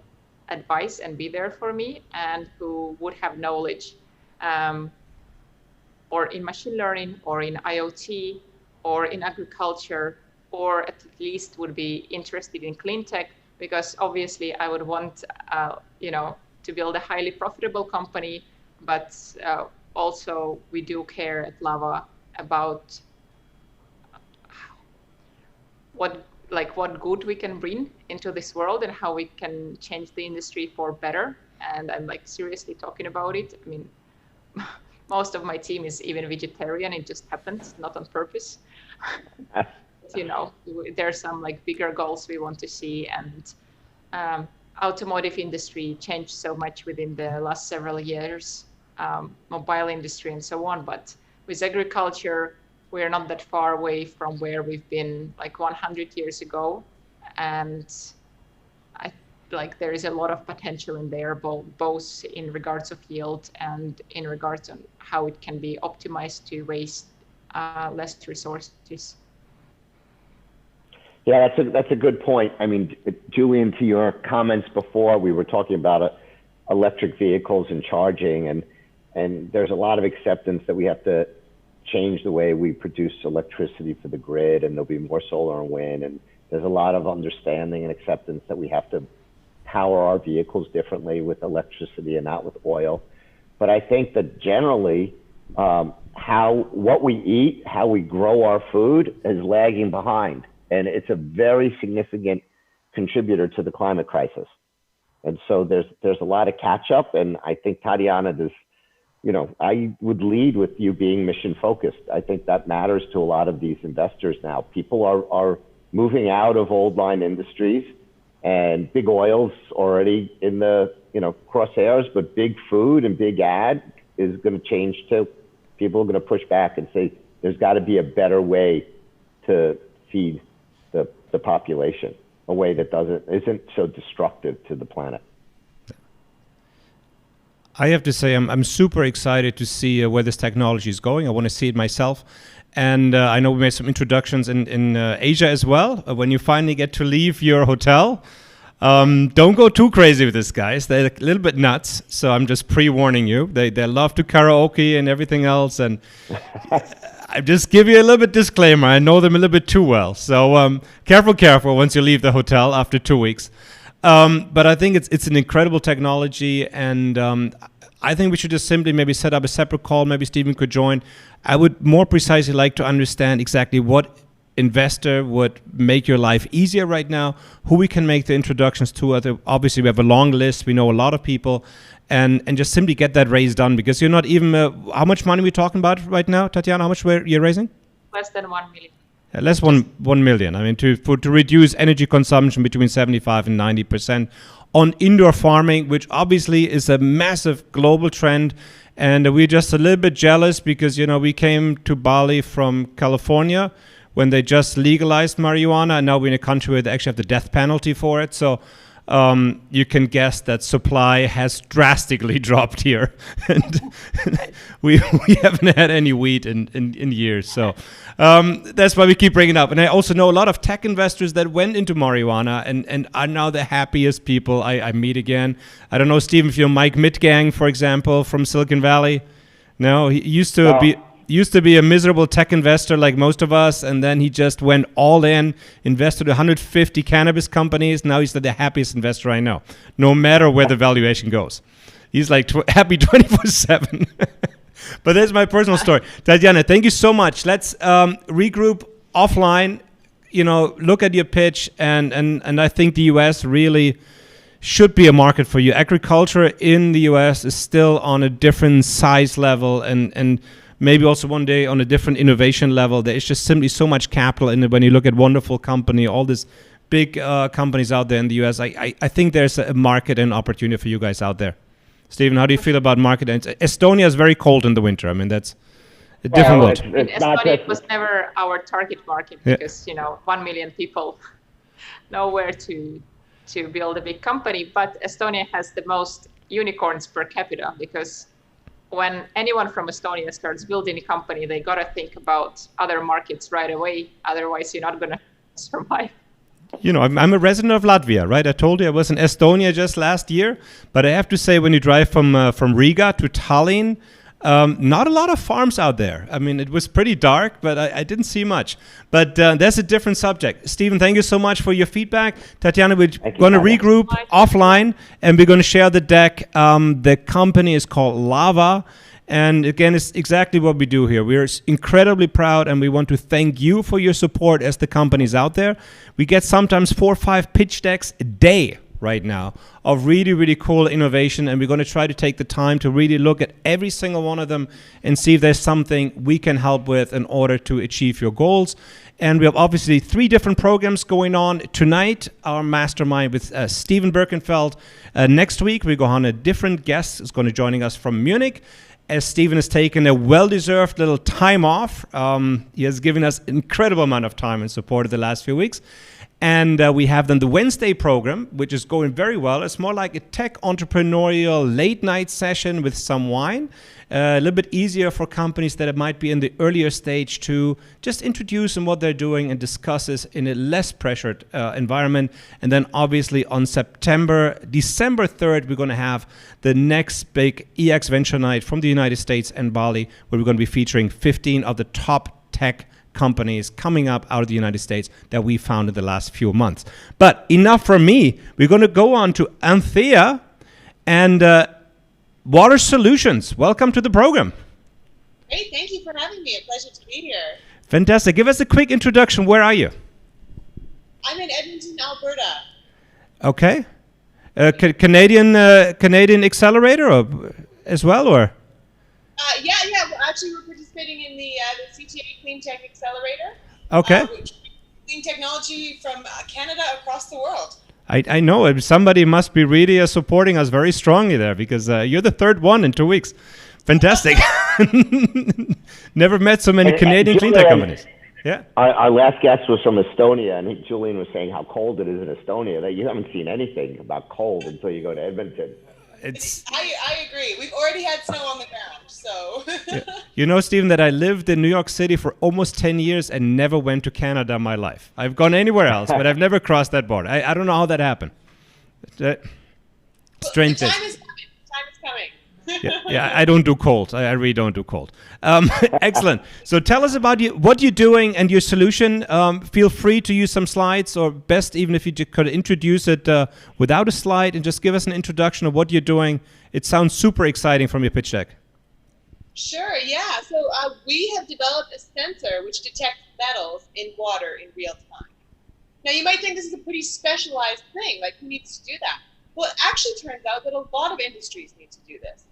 advise and be there for me, and who would have knowledge or in machine learning or in IoT or in agriculture, or at least would be interested in clean tech, because obviously I would want to build a highly profitable company, but also we do care at Laava about what good we can bring into this world and how we can change the industry for better. And I'm like seriously talking about it. I mean, most of my team is even vegetarian. It just happens, not on purpose. You know, there's some like bigger goals we want to see, and automotive industry changed so much within the last several years, mobile industry and so on. But with agriculture, we're not that far away from where we've been like 100 years ago. And I like there is a lot of potential in there, both in regards of yield and in regards on how it can be optimized to waste less resources. Yeah, that's a good point. I mean, Julien, to your comments before, we were talking about electric vehicles and charging, and there's a lot of acceptance that we have to change the way we produce electricity for the grid, and there'll be more solar and wind, and there's a lot of understanding and acceptance that we have to power our vehicles differently with electricity and not with oil. But I think that generally what we eat, how we grow our food is lagging behind. And it's a very significant contributor to the climate crisis. And so there's a lot of catch up. And I think Tatsiana does, I would lead with you being mission focused. I think that matters to a lot of these investors now. People are moving out of old line industries, and big oil's already in the, crosshairs, but big food and big ag is going to change too. People are going to push back and say, there's got to be a better way to feed the population, a way that isn't so destructive to the planet. I have to say, I'm super excited to see where this technology is going. I want to see it myself. And I know we made some introductions in Asia as well. When you finally get to leave your hotel, don't go too crazy with this, guys. They're a little bit nuts. So I'm just pre-warning you. They love to karaoke and everything else. And I just give you a little bit disclaimer. I know them a little bit too well. So careful once you leave the hotel after 2 weeks. But I think it's an incredible technology, and I think we should just simply maybe set up a separate call. Maybe Steven could join. I would more precisely like to understand exactly what investor would make your life easier right now, who we can make the introductions to. Obviously, we have a long list. We know a lot of people, and just simply get that raise done, because you're not even, how much money are we talking about right now, Tatsiana? How much you're raising? Less than 1 million. Less 1 million. I mean, to reduce energy consumption between 75 and 90% on indoor farming, which obviously is a massive global trend. And we're just a little bit jealous because, we came to Bali from California when they just legalized marijuana. And now we're in a country where they actually have the death penalty for it. So you can guess that supply has drastically dropped here. And we haven't had any weed in years. So that's why we keep bringing it up. And I also know a lot of tech investors that went into marijuana and are now the happiest people I meet again. I don't know, Steven, if you know Mike Mitgang, for example, from Silicon Valley. No, he used to be a miserable tech investor like most of us, and then he just went all in, invested 150 cannabis companies. Now he's the happiest investor I know, no matter where the valuation goes. He's like happy 24/7. But that's my personal story. Tatsiana, thank you so much. Let's regroup offline, look at your pitch, and I think the U.S. really should be a market for you. Agriculture in the U.S. is still on a different size level, and maybe also one day on a different innovation level. There is just simply so much capital in it. When you look at Wonderful Company, all these big companies out there in the U.S., I think there's a market and opportunity for you guys out there. Steven, how do you feel about market? Estonia is very cold in the winter. I mean, that's a different world. In Estonia, it was never our target market because, 1 million people nowhere to build a big company. But Estonia has the most unicorns per capita, because when anyone from Estonia starts building a company, they got to think about other markets right away. Otherwise, you're not going to survive. I'm a resident of Latvia, right? I told you I was in Estonia just last year. But I have to say, when you drive from Riga to Tallinn, not a lot of farms out there. I mean, it was pretty dark, but I didn't see much. But that's a different subject. Steven, thank you so much for your feedback. Tatsiana, we're going to regroup offline, and we're going to share the deck. The company is called Laava. And again, it's exactly what we do here. We're incredibly proud, and we want to thank you for your support as the companies out there. We get sometimes 4 or 5 pitch decks a day right now of really, really cool innovation, and we're going to try to take the time to really look at every single one of them and see if there's something we can help with in order to achieve your goals. And we have obviously 3 different programs going on tonight. Our mastermind with Steven Berkenfeld. Next week, we go on a different guest is going to joining us from Munich, as Steven has taken a well-deserved little time off. He has given us an incredible amount of time and support the last few weeks. And we have then the Wednesday program, which is going very well. It's more like a tech entrepreneurial late night session with some wine. A little bit easier for companies that might be in the earlier stage to just introduce them what they're doing and discuss this in a less pressured environment. And then obviously on December 3rd, we're going to have the next big exventure night from the United States and Bali, where we're going to be featuring 15 of the top tech companies coming up out of the United States that we found in the last few months. But enough from me. We're going to go on to Antea and Water Solutions. Welcome to the program. Great, thank you for having me. A pleasure to be here. Fantastic. Give us a quick introduction. Where are you? I'm in Edmonton, Alberta. Okay. Canadian accelerator as well, or? Yeah. Well, actually, we're participating in the CTA Clean Tech Accelerator. Okay. Which clean technology from Canada across the world. I know. Somebody must be really supporting us very strongly there, because you're the third one in 2 weeks. Fantastic. Never met so many Canadian clean tech companies. Yeah. Our last guest was from Estonia, and Julien was saying how cold it is in Estonia. That you haven't seen anything about cold until you go to Edmonton. I agree. We've already had snow on the ground, so. Yeah. You know, Steven, that I lived in New York City for almost 10 years and never went to Canada in my life. I've gone anywhere else, but I've never crossed that border. I don't know how that happened. Strange. The time is coming. Time is coming. Yeah, I don't do cold. I really don't do cold. Excellent. So tell us about what you're doing and your solution. Feel free to use some slides, or best even if you could introduce it without a slide and just give us an introduction of what you're doing. It sounds super exciting from your pitch deck. Sure, yeah. So we have developed a sensor which detects metals in water in real time. Now you might think this is a pretty specialized thing, like who needs to do that? Well, it actually turns out that a lot of industries need to do this.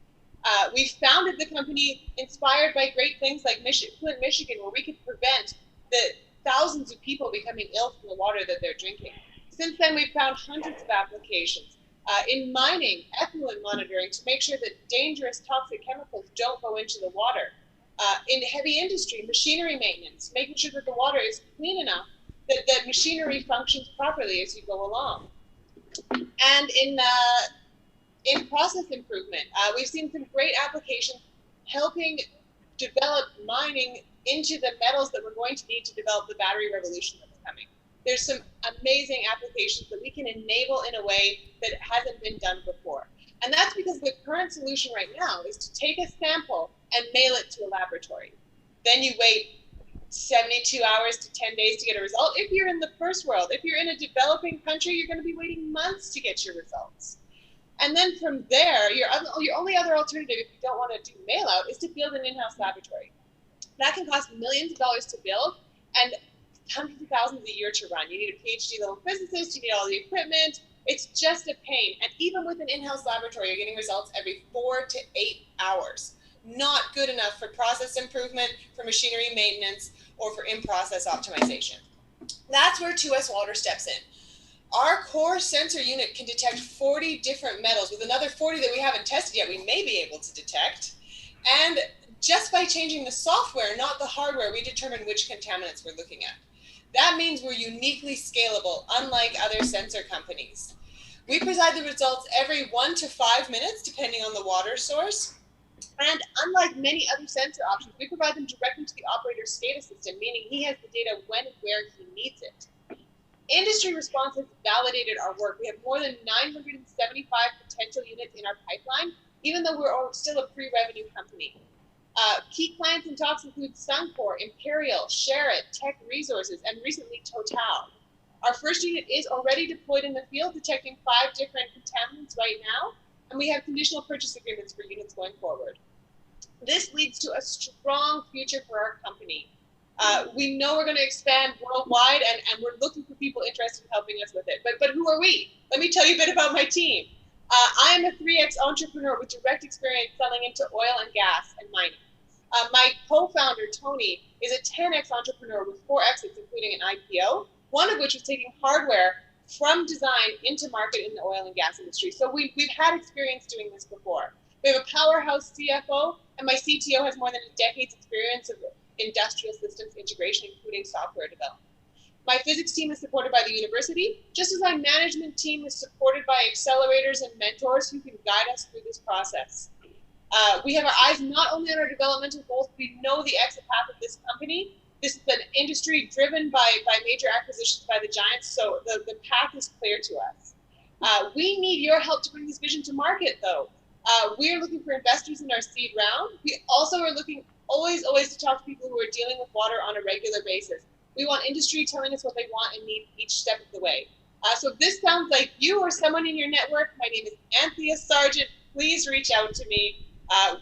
We founded the company inspired by great things like Flint, Michigan, where we could prevent the thousands of people becoming ill from the water that they're drinking. Since then, we've found hundreds of applications. In mining, effluent monitoring to make sure that dangerous toxic chemicals don't go into the water. In heavy industry, machinery maintenance, making sure that the water is clean enough that the machinery functions properly as you go along. And in process improvement, we've seen some great applications helping develop mining into the metals that we're going to need to develop the battery revolution that's coming. There's some amazing applications that we can enable in a way that hasn't been done before. And that's because the current solution right now is to take a sample and mail it to a laboratory. Then you wait 72 hours to 10 days to get a result. If you're in the first world, if you're in a developing country, you're going to be waiting months to get your results. And then from there, your only other alternative, if you don't want to do mail out, is to build an in-house laboratory. That can cost millions of dollars to build and hundreds of thousands a year to run. You need a PhD level physicist, you need all the equipment. It's just a pain. And even with an in-house laboratory, you're getting results every 4 to 8 hours. Not good enough for process improvement, for machinery maintenance, or for in-process optimization. That's where 2S Water steps in. Our core sensor unit can detect 40 different metals. With another 40 that we haven't tested yet, we may be able to detect. And just by changing the software, not the hardware, we determine which contaminants we're looking at. That means we're uniquely scalable, unlike other sensor companies. We provide the results every 1 to 5 minutes, depending on the water source. And unlike many other sensor options, we provide them directly to the operator's SCADA system, meaning he has the data when and where he needs it. Industry response has validated our work. We have more than 975 potential units in our pipeline, even though we're still a pre-revenue company. Key clients and talks include Suncor, Imperial, Sherritt, Tech Resources, and recently Total. Our first unit is already deployed in the field, detecting 5 different contaminants right now, and we have conditional purchase agreements for units going forward. This leads to a strong future for our company. We know we're going to expand worldwide, and we're looking for people interested in helping us with it. But who are we? Let me tell you a bit about my team. I am a 3X entrepreneur with direct experience selling into oil and gas and mining. My co-founder, Tony, is a 10X entrepreneur with 4 exits, including an IPO, one of which was taking hardware from design into market in the oil and gas industry. So we've had experience doing this before. We have a powerhouse CFO, and my CTO has more than a decade's experience of industrial systems integration, including software development. My physics team is supported by the university, just as my management team is supported by accelerators and mentors who can guide us through this process. We have our eyes not only on our developmental goals, but we know the exit path of this company. This is an industry driven by major acquisitions by the giants, so the path is clear to us. We need your help to bring this vision to market, though. We are looking for investors in our seed round. We also are looking always to talk to people who are dealing with water on a regular basis. We want industry telling us what they want and need each step of the way. So if this sounds like you or someone in your network, my name is Antea Sareaunt. Please reach out to me.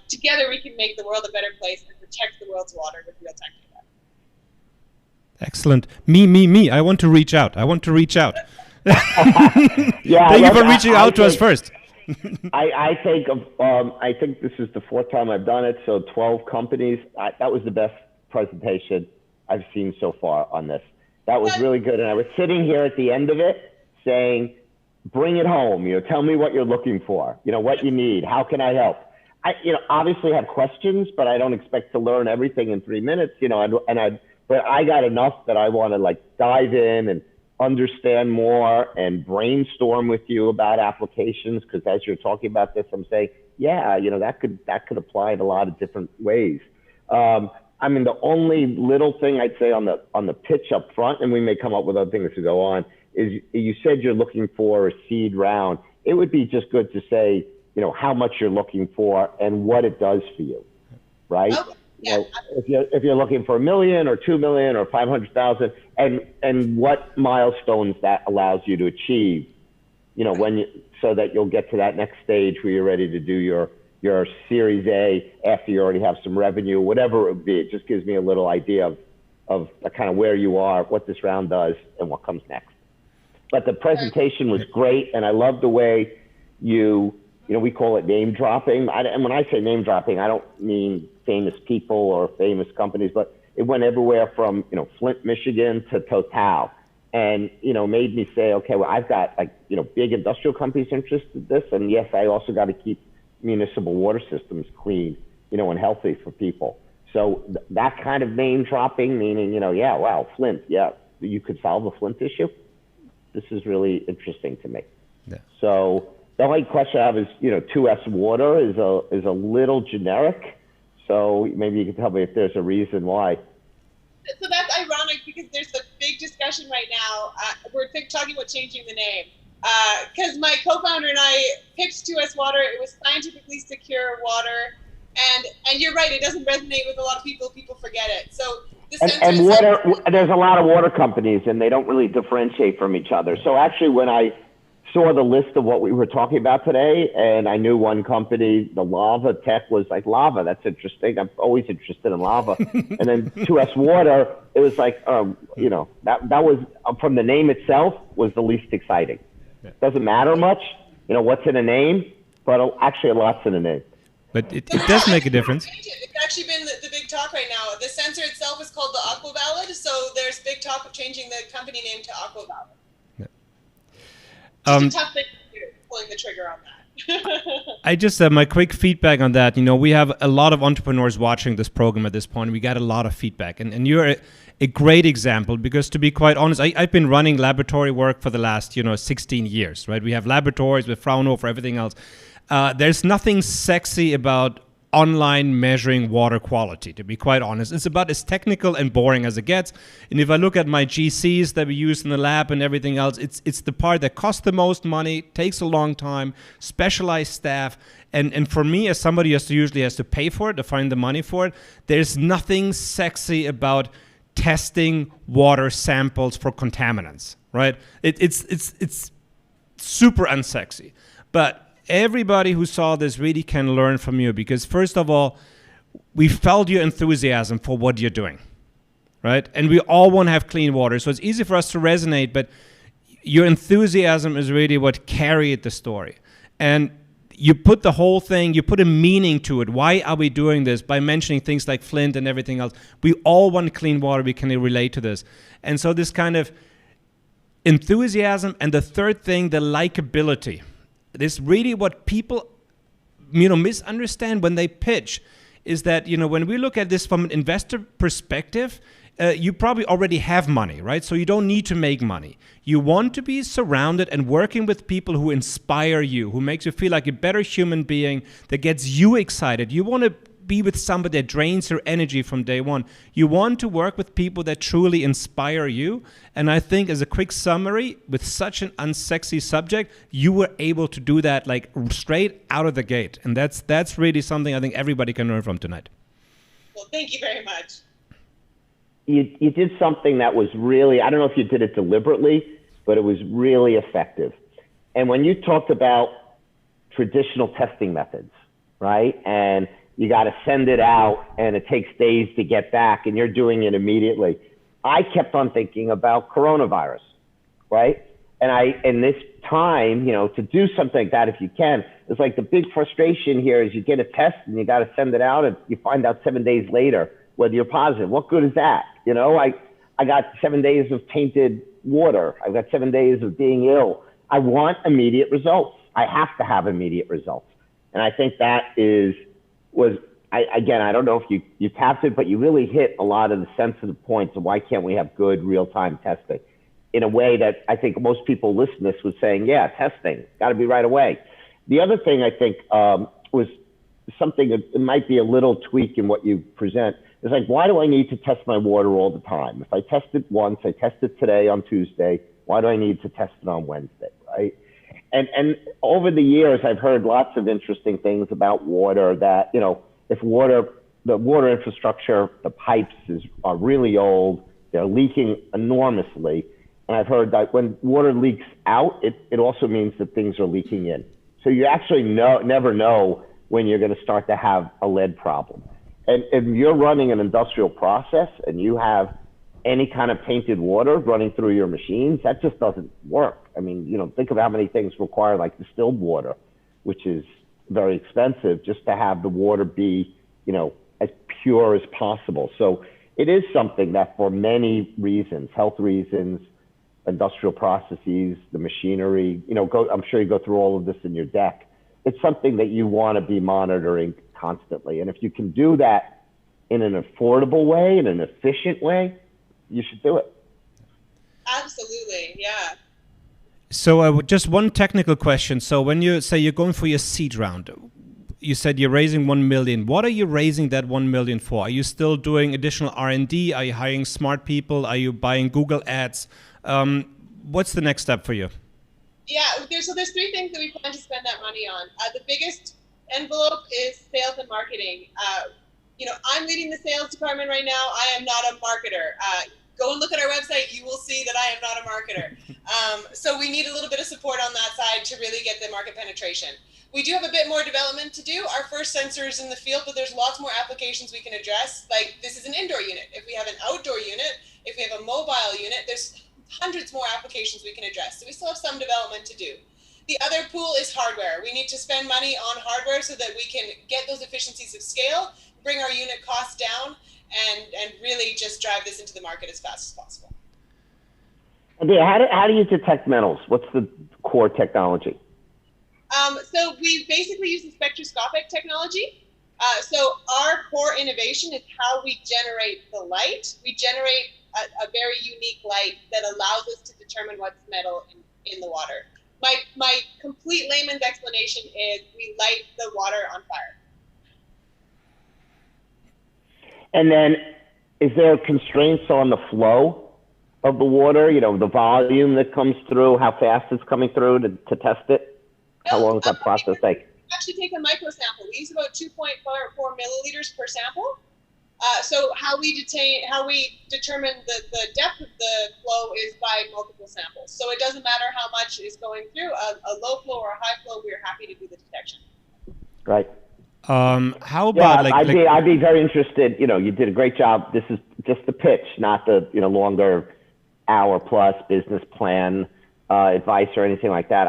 Together we can make the world a better place and protect the world's water with real-time data. Excellent. Me. I want to reach out. Yeah, Thank you for reaching out to us first. I think this is the 4th time I've done it. So 12 companies. That was the best presentation I've seen so far on this. That was really good. And I was sitting here at the end of it saying, bring it home. Tell me what you're looking for. What you need. How can I help? I obviously have questions, but I don't expect to learn everything in 3 minutes. But I got enough that I want to dive in and understand more and brainstorm with you about applications. Because as you're talking about this, I'm saying, that could apply in a lot of different ways. The only little thing I'd say on the pitch up front, and we may come up with other things to go on, is you said you're looking for a seed round. It would be just good to say, how much you're looking for and what it does for you, right? Okay. Yeah. If you're looking for $1 million or 2 million or 500,000, and what milestones that allows you to achieve, so that you'll get to that next stage where you're ready to do your Series A after you already have some revenue, whatever it would be. It just gives me a little idea of kind of where you are, what this round does, and what comes next. But the presentation was great, and I love the way we call it name dropping. And when I say name dropping, I don't mean famous people or famous companies, but it went everywhere from, Flint, Michigan to Total. And, made me say, okay, well, I've got big industrial companies interested in this. And yes, I also got to keep municipal water systems clean, and healthy for people. So that kind of name dropping, meaning, Flint, you could solve the Flint issue. This is really interesting to me. Yeah. So the only question I have is, 2S water is a little generic. So maybe you can tell me if there's a reason why. So that's ironic because there's a big discussion right now. We're talking about changing the name. Because my co-founder and I picked 2S water. It was scientifically secure water. And you're right, it doesn't resonate with a lot of people. People forget it. So and water, there's a lot of water companies, and they don't really differentiate from each other. So actually, when I saw the list of what we were talking about today, and I knew one company, the Laava Tech, was like Laava. That's interesting. I'm always interested in lava. And then 2S Water, it was like, that was from the name itself was the least exciting. Doesn't matter much, what's in a name, but actually a lot's in a name. But it does make a difference. It's actually been the big talk right now. The sensor itself is called the AquaValid, so there's big talk of changing the company name to AquaValid. It's a tough thing to do, pulling the trigger on that. I just my quick feedback on that. We have a lot of entrepreneurs watching this program at this point. We got a lot of feedback, and you're a great example because, to be quite honest, I've been running laboratory work for the last 16 years. Right? We have laboratories with Fraunhofer, everything else. There's nothing sexy about online measuring water quality, to be quite honest. It's about as technical and boring as it gets. And if I look at my GCs that we use in the lab and everything else, it's the part that costs the most money, takes a long time, specialized staff. And for me, as somebody who usually has to pay for it, to find the money for it, there's nothing sexy about testing water samples for contaminants, right? It's super unsexy. But everybody who saw this really can learn from you because, first of all, we felt your enthusiasm for what you're doing, right? And we all want to have clean water. So it's easy for us to resonate, but your enthusiasm is really what carried the story. And you put the whole thing, you put a meaning to it. Why are we doing this? By mentioning things like Flint and everything else. We all want clean water. We can relate to this. And so this kind of enthusiasm. And the third thing, the likability. This is really what people, misunderstand when they pitch, is that, when we look at this from an investor perspective, you probably already have money, right? So you don't need to make money. You want to be surrounded and working with people who inspire you, who makes you feel like a better human being, that gets you excited. You want to be with somebody that drains your energy from day one. You want to work with people that truly inspire you. And I think, as a quick summary, with such an unsexy subject, you were able to do that like straight out of the gate. And that's really something I think everybody can learn from tonight. Well, thank you very much. You did something that was really, I don't know if you did it deliberately, but it was really effective. And when you talked about traditional testing methods, right? And you got to send it out, and it takes days to get back, and you're doing it immediately. I kept on thinking about coronavirus, right? And in this time, to do something like that, if you can, it's like the big frustration here is you get a test and you got to send it out, and you find out 7 days later whether you're positive. What good is that? I got 7 days of tainted water. I've got 7 days of being ill. I want immediate results. I have to have immediate results. And I think that I don't know if you tapped it, but you really hit a lot of the sensitive points of why can't we have good real-time testing in a way that I think most people listening to this was saying, yeah, testing, got to be right away. The other thing I think was something that it might be a little tweak in what you present. It's like, why do I need to test my water all the time? If I test it once, I test it today on Tuesday, why do I need to test it on Wednesday, right? And over the years, I've heard lots of interesting things about water that, if the water infrastructure, the pipes are really old, they're leaking enormously. And I've heard that when water leaks out, it also means that things are leaking in. So you actually never know when you're going to start to have a lead problem. And if you're running an industrial process and you have any kind of tainted water running through your machines, that just doesn't work. I mean, think of how many things require like distilled water, which is very expensive, just to have the water be, as pure as possible. So it is something that for many reasons, health reasons, industrial processes, the machinery, I'm sure you go through all of this in your deck. It's something that you want to be monitoring constantly. And if you can do that in an affordable way, in an efficient way, you should do it. Absolutely, yeah. So just one technical question. So when you say you're going for your seed round, you said you're raising 1 million. What are you raising that 1 million for? Are you still doing additional R&D? Are you hiring smart people? Are you buying Google ads? What's the next step for you? Yeah, there's 3 things that we plan to spend that money on. The biggest envelope is sales and marketing. I'm leading the sales department right now. I am not a marketer. Go and look at our website. You will see that I am not a marketer. So we need a little bit of support on that side to really get the market penetration. We do have a bit more development to do. Our first sensor is in the field, but there's lots more applications we can address. Like, this is an indoor unit. If we have an outdoor unit, if we have a mobile unit, there's hundreds more applications we can address. So we still have some development to do. The other pool is hardware. We need to spend money on hardware so that we can get those efficiencies of scale, bring our unit costs down, and really just drive this into the market as fast as possible. Okay, how do you detect metals? What's the core technology? So we basically use the spectroscopic technology. So our core innovation is how we generate the light. We generate a very unique light that allows us to determine what's metal in the water. My complete layman's explanation is we light the water on fire. And then is there constraints on the flow of the water, the volume that comes through, how fast it's coming through to test it? How long does that process take? We actually take a micro sample. We use about 2.4 milliliters per sample. So how we determine the depth of the flow is by multiple samples. So it doesn't matter how much is going through, a low flow or a high flow, we're happy to do the detection. Right. How about I'd be very interested. You did a great job. This is just the pitch, not the longer hour plus business plan advice or anything like that.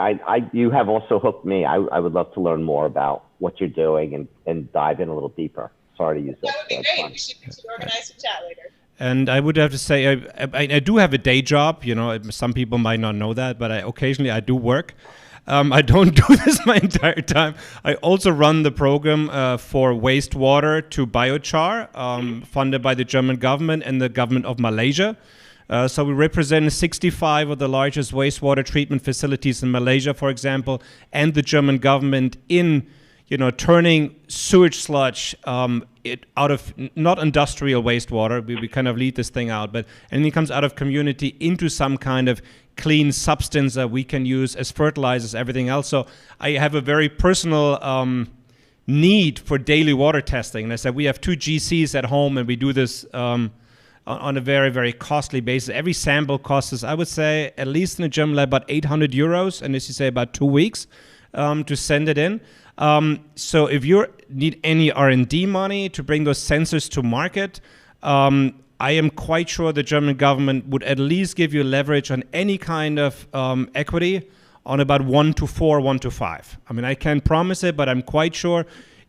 You have also hooked me. I would love to learn more about what you're doing and dive in a little deeper. Sorry to use that. That would be great. We should organize a chat later. And I would have to say, I do have a day job. Some people might not know that, but occasionally I do work. I don't do this my entire time. I also run the program for wastewater to biochar, funded by the German government and the government of Malaysia. So we represent 65 of the largest wastewater treatment facilities in Malaysia, for example, and the German government in turning sewage sludge out of not industrial wastewater. We kind of lead this thing out, but anything comes out of community into some kind of clean substance that we can use as fertilizers, everything else. So I have a very personal need for daily water testing. And I said, we have 2 GCs at home and we do this on a very, very costly basis. Every sample costs us, I would say, at least in a German lab, about 800 euros. And as you say, about 2 weeks. to send it in. So if you need any R&D money to bring those sensors to market, I am quite sure the German government would at least give you leverage on any kind of equity on about 1 to 4, 1 to 5. I mean, I can't promise it, but I'm quite sure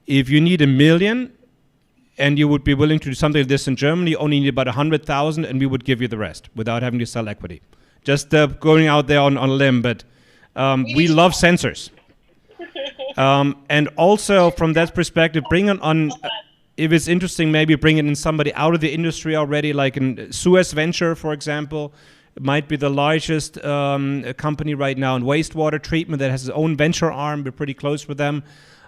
if you need 1 million and you would be willing to do something like this in Germany, you only need about 100,000 and we would give you the rest without having to sell equity. Just going out there on a limb, but we love sensors. And also from that perspective, bring on if it's interesting, maybe bringing in somebody out of the industry already, like in exventure, for example. It might be the largest company right now in wastewater treatment that has its own venture arm. We're pretty close with them.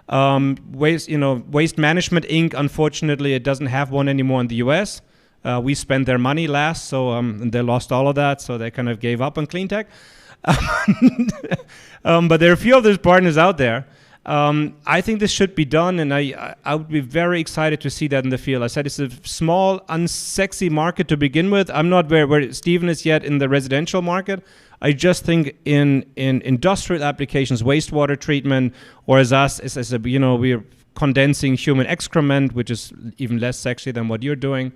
Waste Management Inc. Unfortunately, it doesn't have one anymore in the U.S. We spent their money last, so and they lost all of that, so they kind of gave up on clean tech. But there are a few of those partners out there. I think this should be done, and I would be very excited to see that in the field. I said it's a small, unsexy market to begin with. I'm not where Steven is yet in the residential market. I just think in industrial applications, wastewater treatment, or as we're condensing human excrement, which is even less sexy than what you're doing.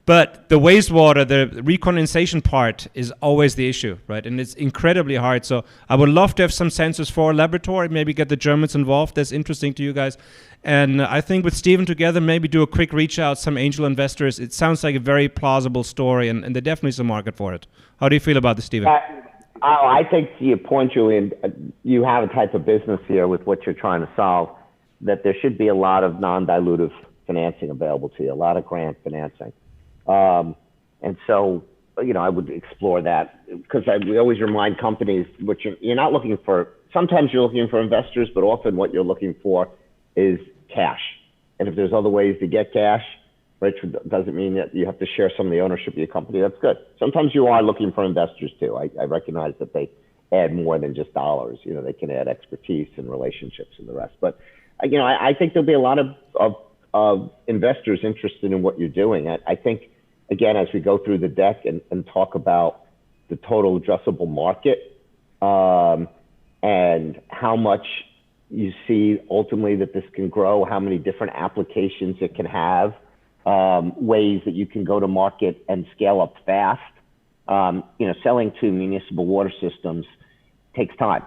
But the wastewater, the recondensation part is always the issue, right? And it's incredibly hard. So I would love to have some sensors for a laboratory, maybe get the Germans involved. That's interesting to you guys. And I think with Steven together, maybe do a quick reach out, some angel investors. It sounds like a very plausible story, and there definitely is a market for it. How do you feel about this, Steven? I think to your point, Julian, you have a type of business here with what you're trying to solve, that there should be a lot of non-dilutive financing available to you, a lot of grant financing. And so, I would explore that, because we always remind companies, which you're not looking for. Sometimes you're looking for investors, but often what you're looking for is cash. And if there's other ways to get cash, which doesn't mean that you have to share some of the ownership of your company, that's good. Sometimes you are looking for investors too. I recognize that they add more than just dollars. They can add expertise and relationships and the rest. But, I think there'll be a lot of investors interested in what you're doing. I think, again, as we go through the deck and talk about the total addressable market and how much you see ultimately that this can grow, how many different applications it can have, ways that you can go to market and scale up fast. Selling to municipal water systems takes time.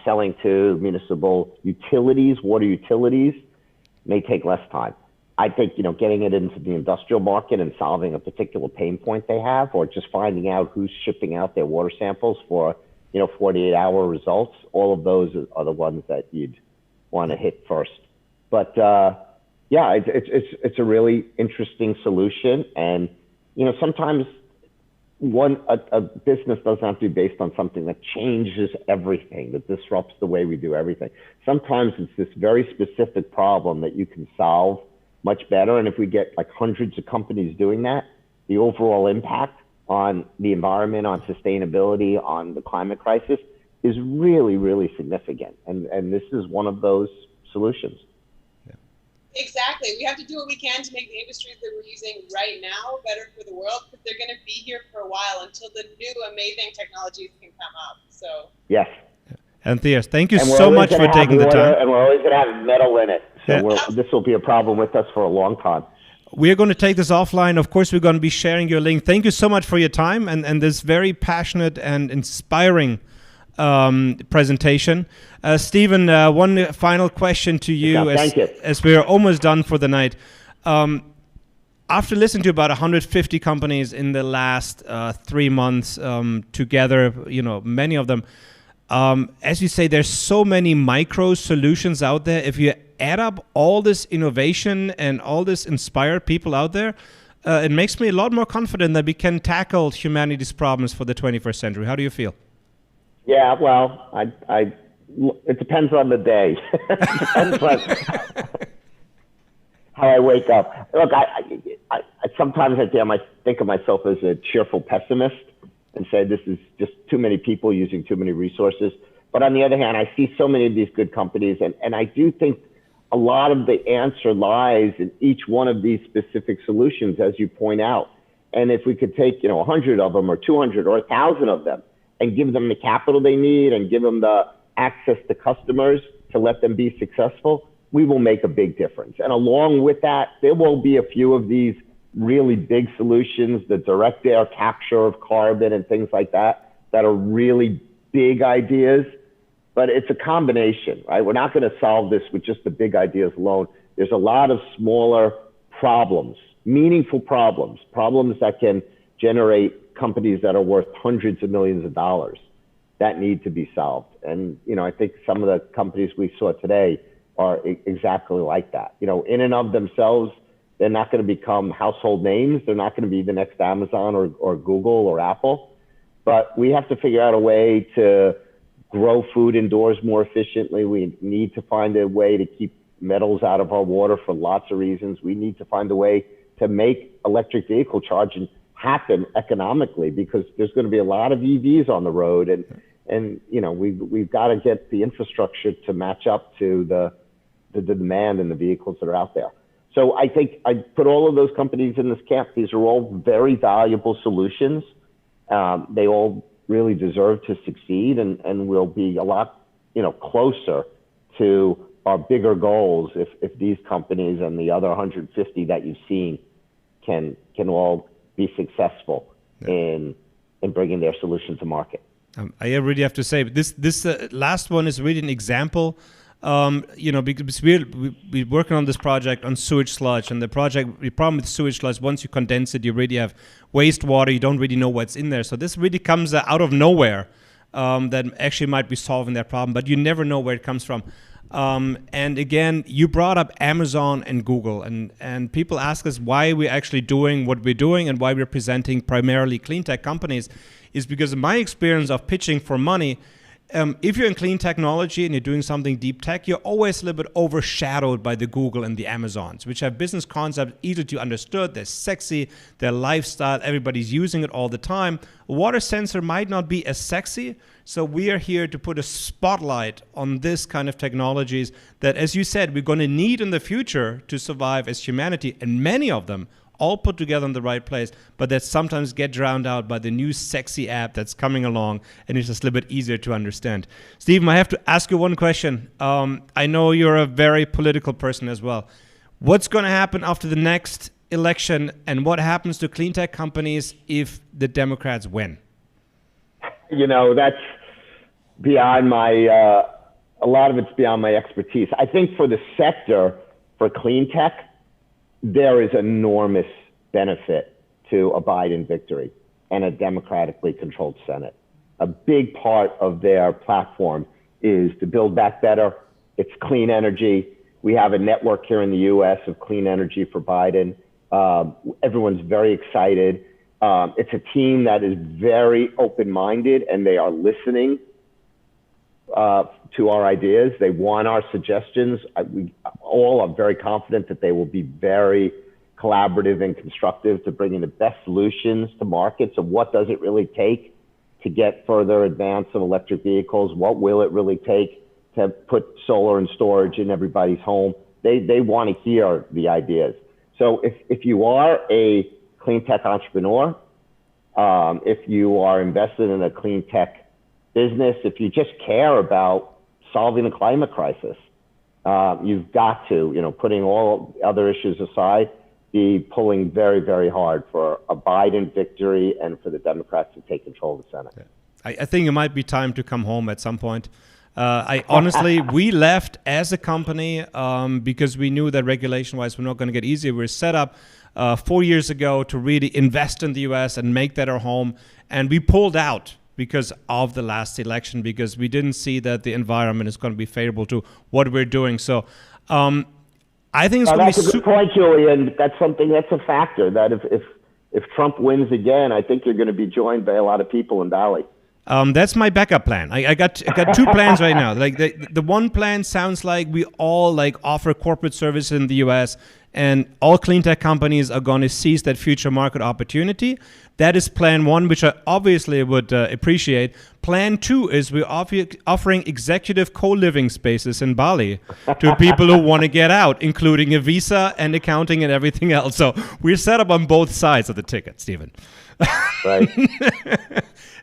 Selling to municipal utilities, water utilities, may take less time. I think, getting it into the industrial market and solving a particular pain point they have, or just finding out who's shipping out their water samples for, 48-hour results, all of those are the ones that you'd want to hit first. But it's a really interesting solution. And, sometimes a business doesn't have to be based on something that changes everything, that disrupts the way we do everything. Sometimes it's this very specific problem that you can solve much better. And if we get like hundreds of companies doing that, the overall impact on the environment, on sustainability, on the climate crisis is really, really significant. And this is one of those solutions. Exactly. We have to do what we can to make the industries that we're using right now better for the world, because they're going to be here for a while until the new amazing technologies can come up. So yes. Antea, thank you so much for taking the time. And we're always going to have metal in it. So this will be a problem with us for a long time. We're going to take this offline. Of course, we're going to be sharing your link. Thank you so much for your time and this very passionate and inspiring presentation. Steven, one final question to you, as we're almost done for the night. After listening to about 150 companies in the last 3 months together, many of them, as you say, there's so many micro solutions out there. If you add up all this innovation and all this inspired people out there, it makes me a lot more confident that we can tackle humanity's problems for the 21st century. How do you feel? Yeah, well, it depends on the day. It depends on how I wake up. Look, I sometimes I think of myself as a cheerful pessimist and say this is just too many people using too many resources. But on the other hand, I see so many of these good companies, and I do think a lot of the answer lies in each one of these specific solutions, as you point out. And if we could take 100 of them or 200 or 1,000 of them and give them the capital they need and give them the access to customers to let them be successful, we will make a big difference. And along with that, there will be a few of these really big solutions, the direct air capture of carbon and things like that, that are really big ideas. But it's a combination, right? We're not going to solve this with just the big ideas alone. There's a lot of smaller problems, meaningful problems that can generate companies that are worth hundreds of millions of dollars that need to be solved. And, I think some of the companies we saw today are exactly like that. In and of themselves, they're not going to become household names. They're not going to be the next Amazon or Google or Apple. But we have to figure out a way to grow food indoors more efficiently. We need to find a way to keep metals out of our water for lots of reasons. We need to find a way to make electric vehicle charging happen economically, because there's going to be a lot of EVs on the road, and we've got to get the infrastructure to match up to the demand in the vehicles that are out there. So I think I put all of those companies in this camp. These are all very valuable solutions. They all really deserve to succeed, and we'll be a lot, closer to our bigger goals if these companies and the other 150 that you've seen can all be successfwe in bringing their solution to market. I really have to say, this last one is really an example. Because we're working on this project on sewage sludge, and the problem with sewage sludge, once you condense it, you really have wastewater. You don't really know what's in there. So this really comes out of nowhere. That actually might be solving that problem, but you never know where it comes from. And again, you brought up Amazon and Google, and people ask us why we're actually doing what we're doing and why we're presenting primarily clean tech companies, is because of my experience of pitching for money. If you're in clean technology and you're doing something deep tech, you're always a little bit overshadowed by the Google and the Amazons, which have business concepts easy to understood. They're sexy, they're lifestyle, everybody's using it all the time. A water sensor might not be as sexy, so we are here to put a spotlight on this kind of technologies that, as you said, we're going to need in the future to survive as humanity, and many of them all put together in the right place, but that sometimes get drowned out by the new sexy app that's coming along, and it's just a little bit easier to understand. Steven, I have to ask you one question. I know you're a very political person as well. What's going to happen after the next election, and what happens to clean tech companies if the Democrats win? That's beyond my, a lot of it's beyond my expertise. I think for the sector, for clean tech, there is enormous benefit to a Biden victory and a democratically controlled Senate. A big part of their platform is to build back better. It's clean energy. We have a network here in the U.S. of clean energy for Biden. Everyone's very excited. It's a team that is very open-minded, and they are listening to our ideas. They want our suggestions. We all are very confident that they will be very collaborative and constructive to bringing the best solutions to market. So what does it really take to get further advance of electric vehicles? What will it really take to put solar and storage in everybody's home? They want to hear the ideas. So if you are a clean tech entrepreneur, if you are invested in a clean tech business, if you just care about solving the climate crisis, you've got to, putting all other issues aside, be pulling very, very hard for a Biden victory and for the Democrats to take control of the Senate. I think it might be time to come home at some point. I honestly, we left as a company because we knew that regulation-wise we're not going to get easier. We were set up 4 years ago to really invest in the U.S. and make that our home, and we pulled out because of the last election, because we didn't see that the environment is going to be favorable to what we're doing. So I think it's going to be... That's a good point, Julien. That's a factor, that if Trump wins again, I think you're going to be joined by a lot of people in Bali. That's my backup plan. I got two plans right now. Like the one plan sounds like we all offer corporate service in the U.S. and all clean tech companies are going to seize that future market opportunity. That is plan one, which I obviously would appreciate. Plan two is we're offering executive co-living spaces in Bali to people who want to get out, including a visa and accounting and everything else. So we're set up on both sides of the ticket, Steven. Right.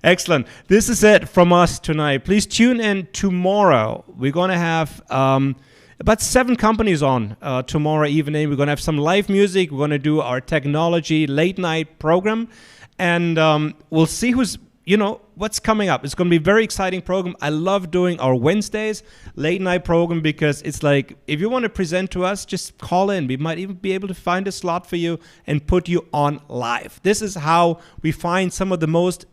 Excellent. This is it from us tonight. Please tune in tomorrow. We're going to have about 7 companies on tomorrow evening. We're going to have some live music. We're going to do our technology late night program. And we'll see what's coming up. It's going to be a very exciting program. I love doing our Wednesdays late night program because it's like, if you want to present to us, just call in. We might even be able to find a slot for you and put you on live. This is how we find some of the most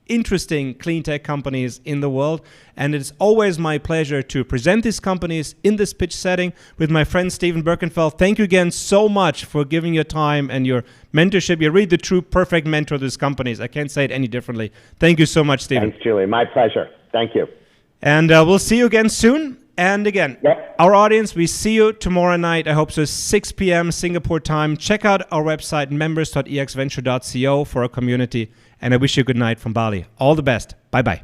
interesting clean tech companies in the world. And it's always my pleasure to present these companies in this pitch setting with my friend Steven Berkenfeld. Thank you again so much for giving your time and your mentorship. You're really the true perfect mentor of these companies. I can't say it any differently. Thank you so much, Steven. Thanks, Julie. My pleasure. Thank you. And we'll see you again soon. And again, our audience, we see you tomorrow night. I hope so, 6 p.m. Singapore time. Check out our website, members.exventure.co for our community. And I wish you a good night from Bali. All the best. Bye-bye.